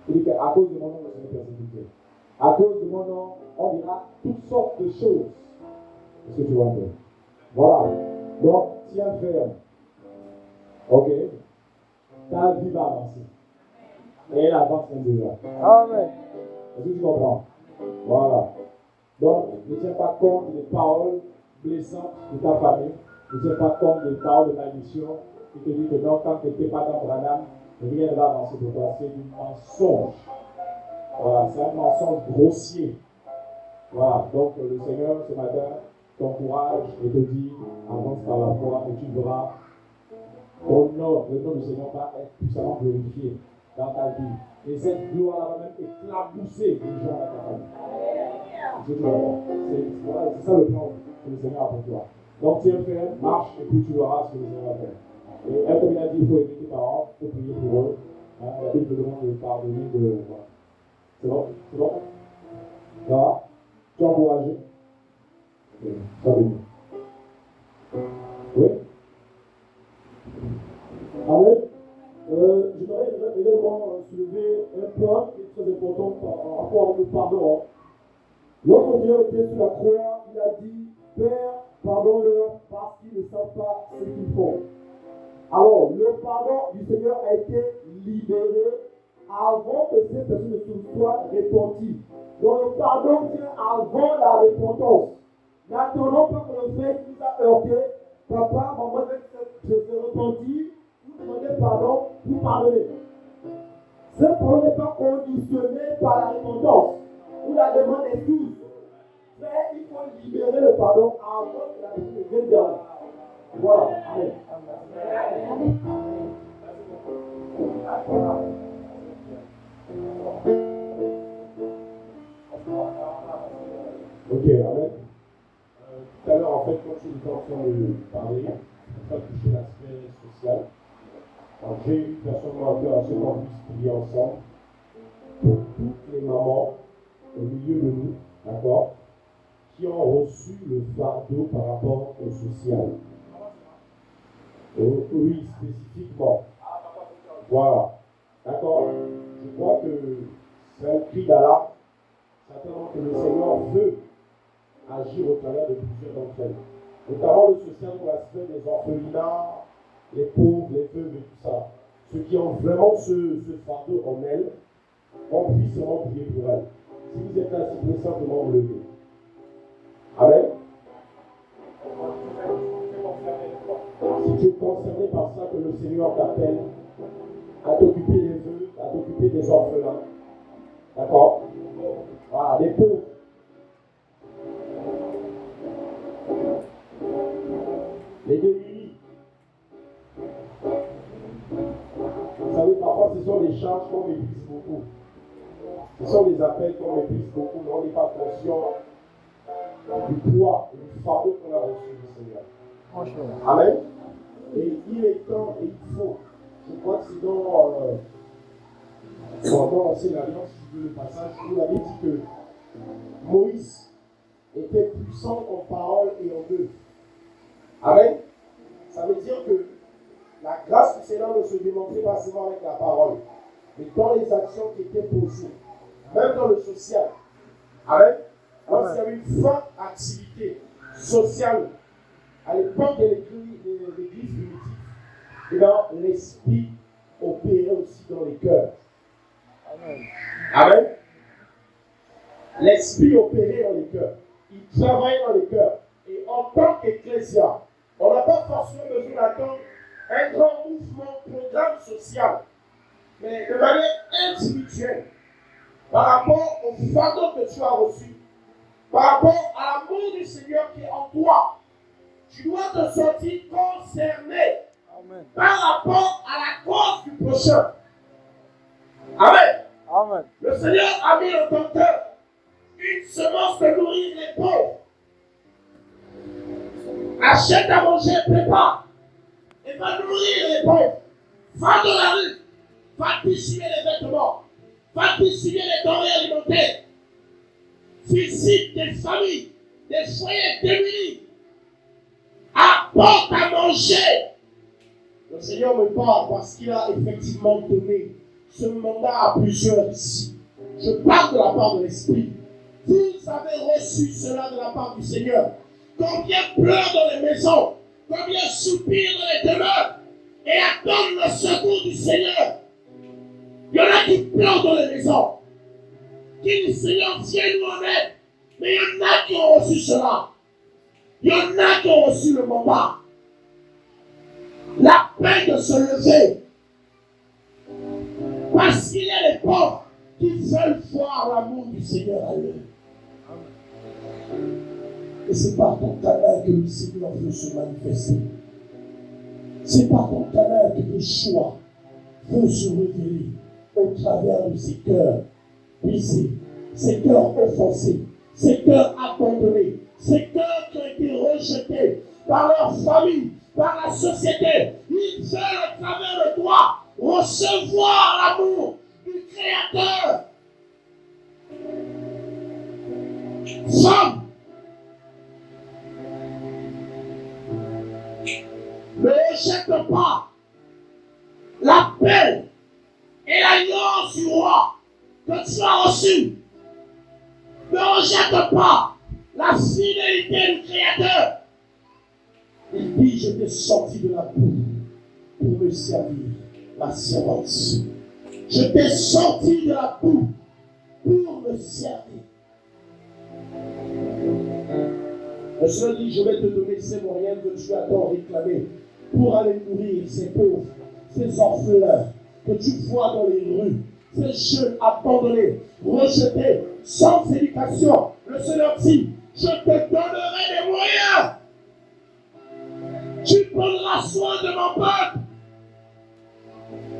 Il dit qu'à cause de mon nom, vous serez persécutés. À cause de mon nom, on dira toutes sortes de choses. Est-ce que tu vois un peu? Voilà. Donc, tiens ferme. Ok? Ta vie va avancer. Et elle avance même déjà. Amen. Est-ce que tu comprends? Voilà. Donc, ne tiens pas compte des paroles blessantes de ta famille. Ne tiens pas compte des paroles de malédiction qui te disent que non, quand tu n'étais pas dans Branham, rien ne va avancer pour toi. C'est du mensonge. Voilà, c'est un mensonge grossier. Voilà, donc le Seigneur ce matin t'encourage et te dit, avance par la foi et tu verras ton nom, le nom du Seigneur va être puissamment glorifié dans ta vie. Et cette gloire va même éclabousser les gens dans ta famille. C'est ça le plan que le Seigneur a pour toi. Donc tiens ferme, marche et puis tu verras ce que le Seigneur va faire. Et comme il a dit, il faut aimer tes parents, il faut prier pour eux. Hein, la Bible te demande de pardonner, de. Voilà. C'est bon? C'est bon? Ça va? Tu es encouragé? Ok, ça va bien. Oui? Amen. J'aimerais également soulever un point qui est très important par rapport au pardon. Lorsque Dieu était sur la croix, il a dit, Père, pardonne-leur parce qu'ils ne savent pas ce qu'ils font. Alors, le pardon du Seigneur a été libéré avant que ces personnes ne se soient repenties. Donc, le pardon vient avant la repentance. N'attendons pas que le frère qui nous a heurté, papa, maman, je se repentis, vous demandez pardon, vous pardonnez. Ce pardon n'est pas conditionné par la repentance ou la demande d'excuse. Mais il faut libérer le pardon avant que la personne ne vienne vers nous. Voilà. Amen. Ok, amen. Tout à l'heure, en fait, quand tu étais en train de parler, on va toucher l'aspect social. Alors, j'ai eu personnellement à cœur à ce qu'on puisse prier ensemble pour toutes les mamans au milieu de nous, d'accord, qui ont reçu le fardeau par rapport au social. Oui, spécifiquement. Voilà. D'accord? Je crois que c'est un cri d'alarme. Certainement que le Seigneur veut agir au travers de plusieurs d'entre elles. Notamment le social pour l'aspect des orphelinats, les pauvres, les veuves et tout ça. Ceux qui ont vraiment ce fardeau en elles, on puisse vraiment prier pour elles. Si vous êtes là, s'il vous plaît, simplement vous lever. Amen. Si tu es concerné par ça, que le Seigneur t'appelle à t'occuper des veuves, à t'occuper des orphelins. D'accord? Voilà, des pauvres. Les démunis. Vous savez, parfois, ce sont des charges qu'on méprise beaucoup. Ce sont des appels qu'on méprise beaucoup, mais on n'est pas conscient du poids et du fardeau qu'on a reçu du Seigneur. Amen. Et il est temps et il faut. Je crois que c'est dans l'Ancienne Alliance, le passage où il avait dit que Moïse était puissant en parole et en œuvre. Amen. Ça veut dire que la grâce du Seigneur ne se démontrait pas seulement avec la parole, mais dans les actions qui étaient posées, même dans le social. Amen. Lorsqu'il y avait une forte activité sociale à l'époque de l'église primitive, et bien l'esprit opérait aussi dans les cœurs. Amen. Amen. L'esprit opérait dans les cœurs. Il travaillait dans les cœurs. Et en tant qu'ecclésia, on n'a pas forcément besoin d'attendre un grand mouvement, programme social, mais de manière individuelle, par rapport au fardeau que tu as reçu, par rapport à l'amour du Seigneur qui est en toi, tu dois te sentir concerné. Amen. Par rapport à la cause du prochain. Amen. Amen. Le Seigneur a mis dans ton cœur une semence de nourrir les pauvres. Achète à manger, prépare. Et va nourrir les pauvres. Va dans la rue. Va distribuer les vêtements. Va distribuer les denrées alimentaires. Visite des familles, des foyers démunis. Apporte à manger. Le Seigneur me parle parce qu'il a effectivement donné ce mandat à plusieurs ici. Je parle de la part de l'Esprit. Vous avez reçu cela de la part du Seigneur. Combien pleurent dans les maisons, combien soupirent dans les demeures et attendent le secours du Seigneur. Il y en a qui pleurent dans les maisons, qui disent Seigneur, viens nous en aide. Mais il y en a qui ont reçu cela. Il y en a qui ont reçu le mandat. La peine de se lever. Parce qu'il y a les pauvres qui veulent voir l'amour du Seigneur à eux. Et c'est par ton canal que le Seigneur veut se manifester. C'est par ton canal que Yeshua veut se révéler au travers de ces cœurs brisés, ces cœurs offensés, ces cœurs abandonnés, ces cœurs qui ont été rejetés par leur famille, par la société. Ils veulent à travers de toi recevoir l'amour du Créateur. Femme, ne rejette pas l'appel et l'alliance du roi que tu as reçu. Ne rejette pas la fidélité du Créateur. Il dit, je t'ai sorti de la boue pour me servir, ma servante. Je t'ai sorti de la boue pour me servir. Le Seigneur dit, je vais te donner ces moyens que tu as tant réclamés pour aller nourrir ces pauvres, ces orphelins que tu vois dans les rues, ces jeunes abandonnés, rejetés, sans éducation. Le Seigneur dit, je te donnerai des moyens. Tu prendras soin de mon peuple.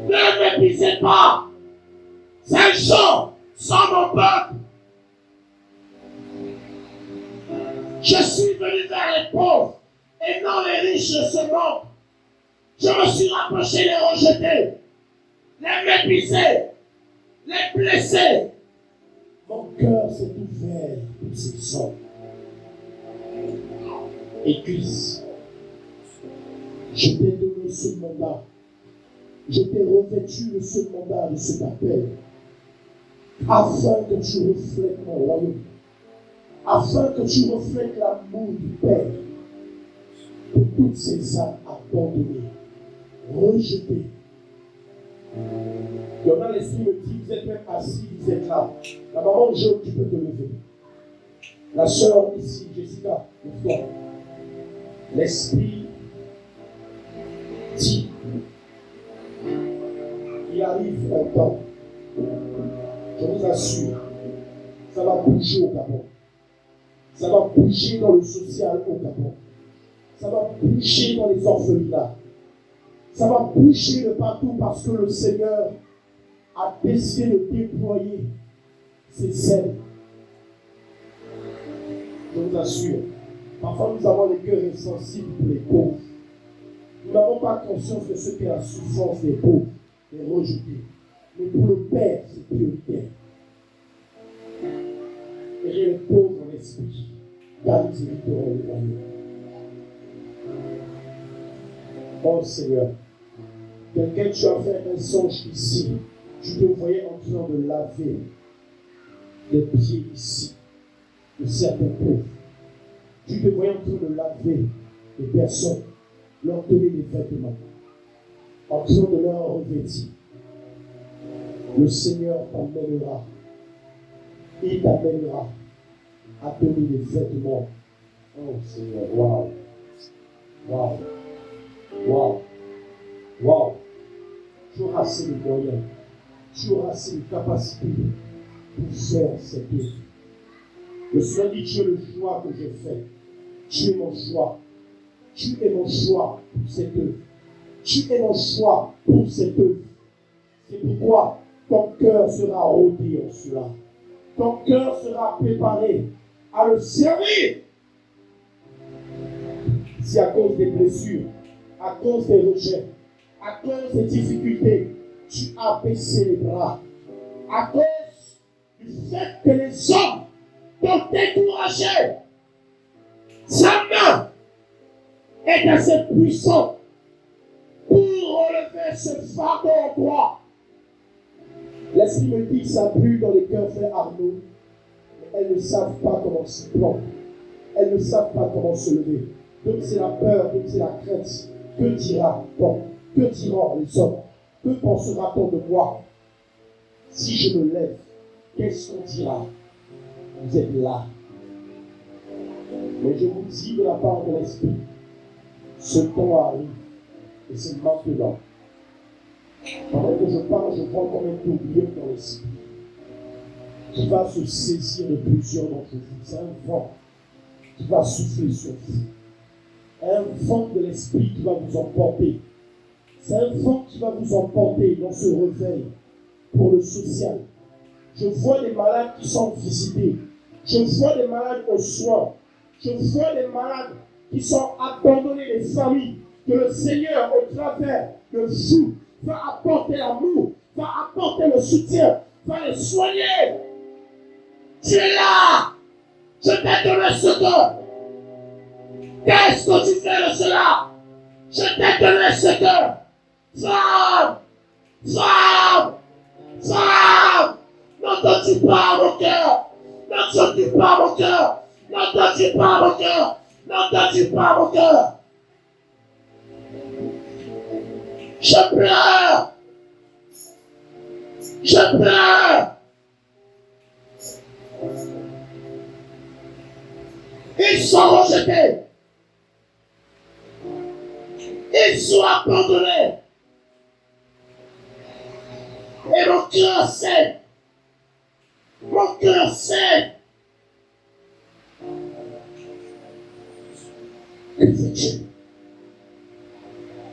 Ne méprisez pas ces gens sans mon peuple. Je suis venu vers les pauvres et non les riches de ce monde. Je me suis rapproché les rejetés, les méprisés, les blessés. Mon cœur s'est ouvert pour ces hommes. Église, je t'ai donné ce mandat. Je t'ai revêtu de ce mandat, de cet appel, afin que tu reflètes mon royaume, afin que tu reflètes l'amour du Père pour toutes ces âmes abandonnées, rejetées. Il y en a l'esprit me dit, vous êtes même assis, vous êtes là. La maman jaune, tu peux te lever. La sœur ici, Jessica, lève-toi. L'esprit dit, il arrive un temps, je vous assure, ça va bouger au Gabon. Ça va bouger dans le social au Gabon. Ça va bouger dans les orphelinats. Ça va bouger de partout parce que le Seigneur a décidé de déployer ses ailes. Je vous assure, parfois nous avons les cœurs insensibles pour les pauvres. Nous n'avons pas conscience de ce qu'est la souffrance des pauvres, des rejetés. Mais pour le Père, c'est prioritaire. Et les pauvres en esprit, car ils hériteront le royaume. Oh Seigneur, quelqu'un, tu as fait un songe ici. Tu te voyais en train de laver les pieds ici de certains pauvres. Tu te voyais en train de laver les personnes, leur donner des vêtements, en train de leur revêtir. Le Seigneur t'amènera. Il t'amènera à donner des vêtements. Oh Seigneur, waouh, waouh, waouh, waouh. Tu auras assez de moyens, tu auras assez de capacités pour faire cette œuvre. Le Seigneur dit, tu es le choix que j'ai fait. Tu es mon choix. Tu es mon choix pour cette œuvre. Tu es mon choix pour cette œuvre. C'est pourquoi ton cœur sera rodé en cela. Ton cœur sera préparé à le servir. Si à cause des blessures, à cause des rejets, à cause des difficultés, tu as baissé les bras, à cause du fait que les hommes t'ont découragé, sa main est assez puissante pour ce fardeau en toi. L'esprit me dit que ça brûle dans les cœurs, frère Arnaud. Mais elles ne savent pas comment se prendre. Elles ne savent pas comment se lever. Donc c'est la peur, donc c'est la crainte. Que dira-t-on? Que diront les hommes? Que pensera-t-on de moi? Si je me lève, qu'est-ce qu'on dira? Vous êtes là. Mais je vous dis de la part de l'Esprit, ce temps arrive et c'est maintenant. Pendant que je parle, je vois comme un tourbillon dans l'esprit qui va se saisir de plusieurs d'entre vous. C'est un vent qui va souffler sur vous. Un vent de l'esprit qui va vous emporter. C'est un vent qui va vous emporter dans ce réveil pour le social. Je vois des malades qui sont visités. Je vois des malades aux soins. Je vois des malades qui sont abandonnés, les familles, que le Seigneur, au travers de vous, va apporter l'amour, va apporter le soutien, va les soigner. Tu es là. Je t'ai donné ce don. Qu'est-ce que tu fais de cela? Je t'ai donné ce don. Femme, femme, femme, n'entends-tu pas mon cœur? N'entends-tu pas mon cœur? N'entends-tu pas mon cœur? N'entends-tu pas mon cœur? Je pleure. Je pleure. Ils sont rejetés. Ils sont abandonnés. Et mon cœur saigne. Mon cœur saigne. Que fais-tu?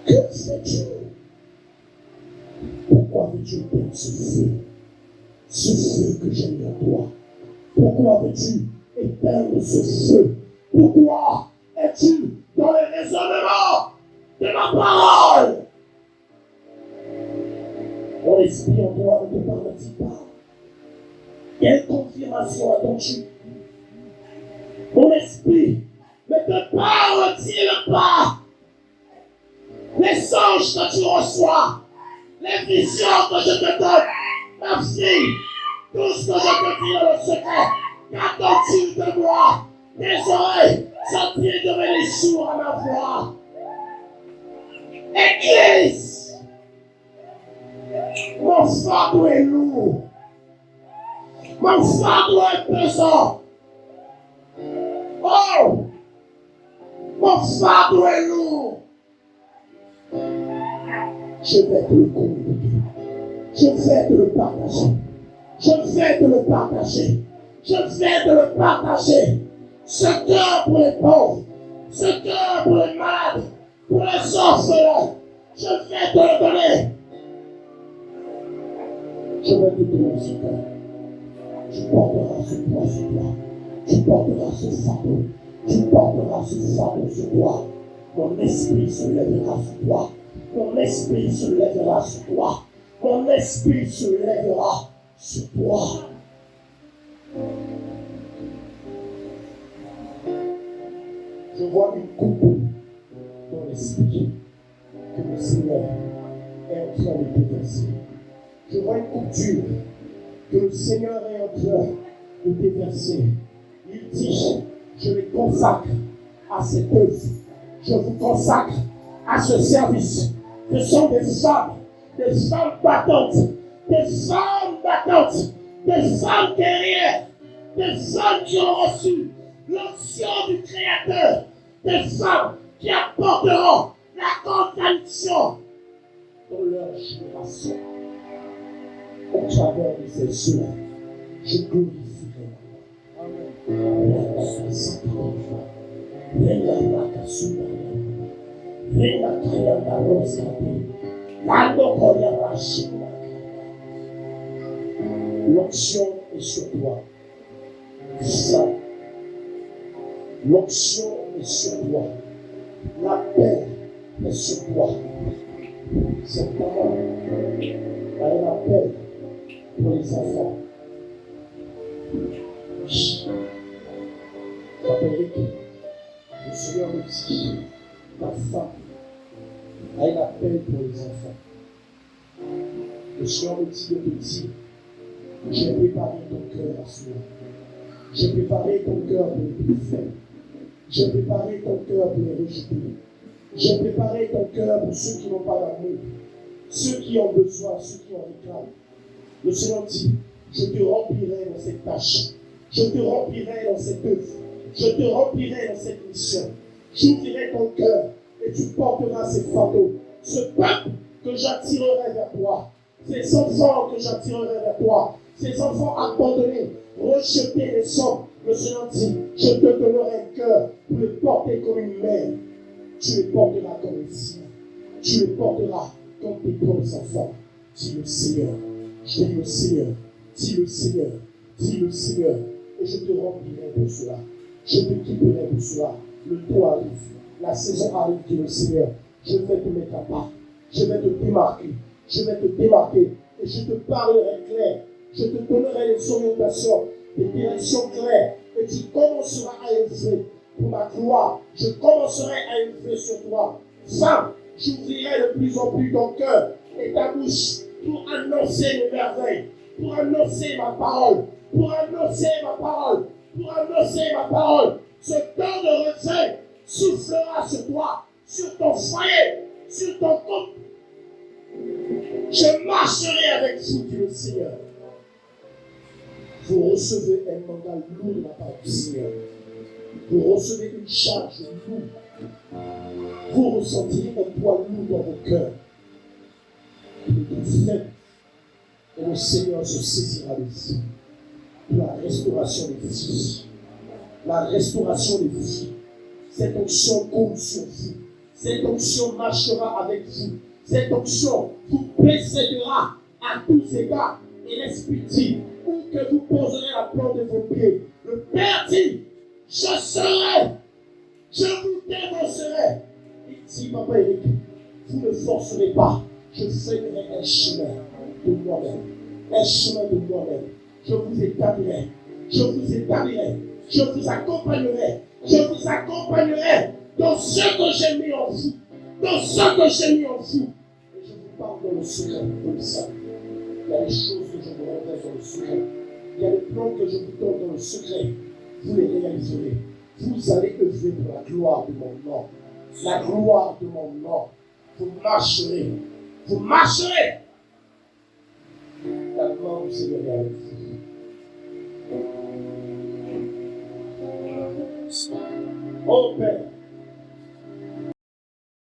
Que fais-tu? Pourquoi veux-tu éteindre ce feu? Ce feu que j'ai mis en toi. Pourquoi veux-tu éteindre ce feu? Pourquoi es-tu dans le raisonnement de ma parole? Mon esprit en toi ne te parle-t-il pas? Quelle confirmation attends-tu? Mon esprit ne te parle-t-il pas? Les songes que tu reçois, les visions que je te donne, ma fille, tout ce que je te dis dans le secret, qu'attends-tu de moi? Tes oreilles sont-ils devenues sourdes à ma voix? Église, mon fardeau est lourd, mon fardeau est pesant. Oh, mon fardeau est lourd. Je vais te le communiquer. Je vais te le partager. Je vais te le partager. Je vais te le partager. Ce cœur pour les pauvres, ce cœur pour les malades, pour les orphelins, je vais te le donner. Je vais te donner ce cœur. Tu porteras ce poids sur toi. Tu porteras ce fardeau. Tu porteras ce fardeau sur toi. Mon esprit se lèvera sur toi. Mon esprit se lèvera sur toi. Mon esprit se lèvera sur toi. Je vois une coupe dans l'esprit que le Seigneur est en train de déverser. Je vois une coupe dure que le Seigneur est en train de déverser. Il dit, je les consacre à cette œuvre. Je vous consacre à ce service. Ce sont des femmes battantes, des femmes guerrières, des femmes qui ont reçu l'onction du Créateur, des femmes qui apporteront la contradiction dans leur génération. Au travers de ces ceux-là, je glorifierai ma l'onction est sur toi. Ça. L'onction est sur toi. La paix est sur toi. C'est parole a un appel pour les enfants. Frédéric, le Seigneur me dit, ta femme a un appel pour les enfants. Le Seigneur me dit de te dire, j'ai préparé ton cœur à cela. J'ai préparé ton cœur pour les faibles. J'ai préparé ton cœur pour les rejeter. J'ai préparé ton cœur pour ceux qui n'ont pas d'amour, ceux qui ont besoin, ceux qui en réclament. Le Seigneur dit, je te remplirai dans cette tâche. Je te remplirai dans cette œuvre. Je te remplirai dans cette mission. J'ouvrirai ton cœur et tu porteras ces fardeaux. Ce peuple que j'attirerai vers toi. Ces enfants que j'attirerai vers toi. Ces enfants abandonnés, rejetés des sommes. Le Seigneur dit, je te donnerai un cœur pour les porter comme une mère. Tu les porteras comme un sien. Tu les porteras comme tes propres enfants. Dis le Seigneur. Je dis le Seigneur. Dis le Seigneur. Dis le Seigneur. Et je te remplirai pour cela. Je te quitterai pour cela. Le temps arrive. La saison arrive, dit le Seigneur. Je vais te mettre à part. Je vais te démarquer. Je vais te démarquer. Et je te parlerai clair. Je te donnerai des orientations, des directions claires. Et tu commenceras à œuvrer pour ma gloire. Je commencerai à œuvrer sur toi. Femme, j'ouvrirai de plus en plus ton cœur et ta bouche pour annoncer mes merveilles, pour annoncer ma parole, pour annoncer ma parole, pour annoncer ma parole. Ce temps de recueil soufflera sur toi, sur ton foyer, sur ton couple. Je marcherai avec vous, dit le Seigneur. Vous recevez un mandat lourd de la part du Seigneur. Vous recevez une charge lourde. Vous ressentirez un poids lourd dans vos cœurs. Il est fait. Et le Seigneur se saisira de vous. De la restauration des vies. La restauration des vies. Cette onction compte sur vous. Cette onction marchera avec vous. Cette onction vous précédera à tous égards. Et l'Esprit dit, où que vous poserez la plante de vos pieds, le Père dit, je serai, je vous dénoncerai. Il dit, Papa Eric, vous ne forcerez pas, je ferai un chemin de moi-même, un chemin de moi-même. Je vous établirai, je vous établirai, je vous accompagnerai, je vous accompagnerai dans ce que j'ai mis en vous, dans ce que j'ai mis en vous. Et je vous parle dans le secret, comme ça. Il y a des choses que je vous révèle dans le secret. Il y a des plans que je vous donne dans le secret. Vous les réaliserez. Vous allez œuvrer pour la gloire de mon nom. La gloire de mon nom. Vous marcherez. Vous marcherez. La gloire du Seigneur est avec vous. Oh Père.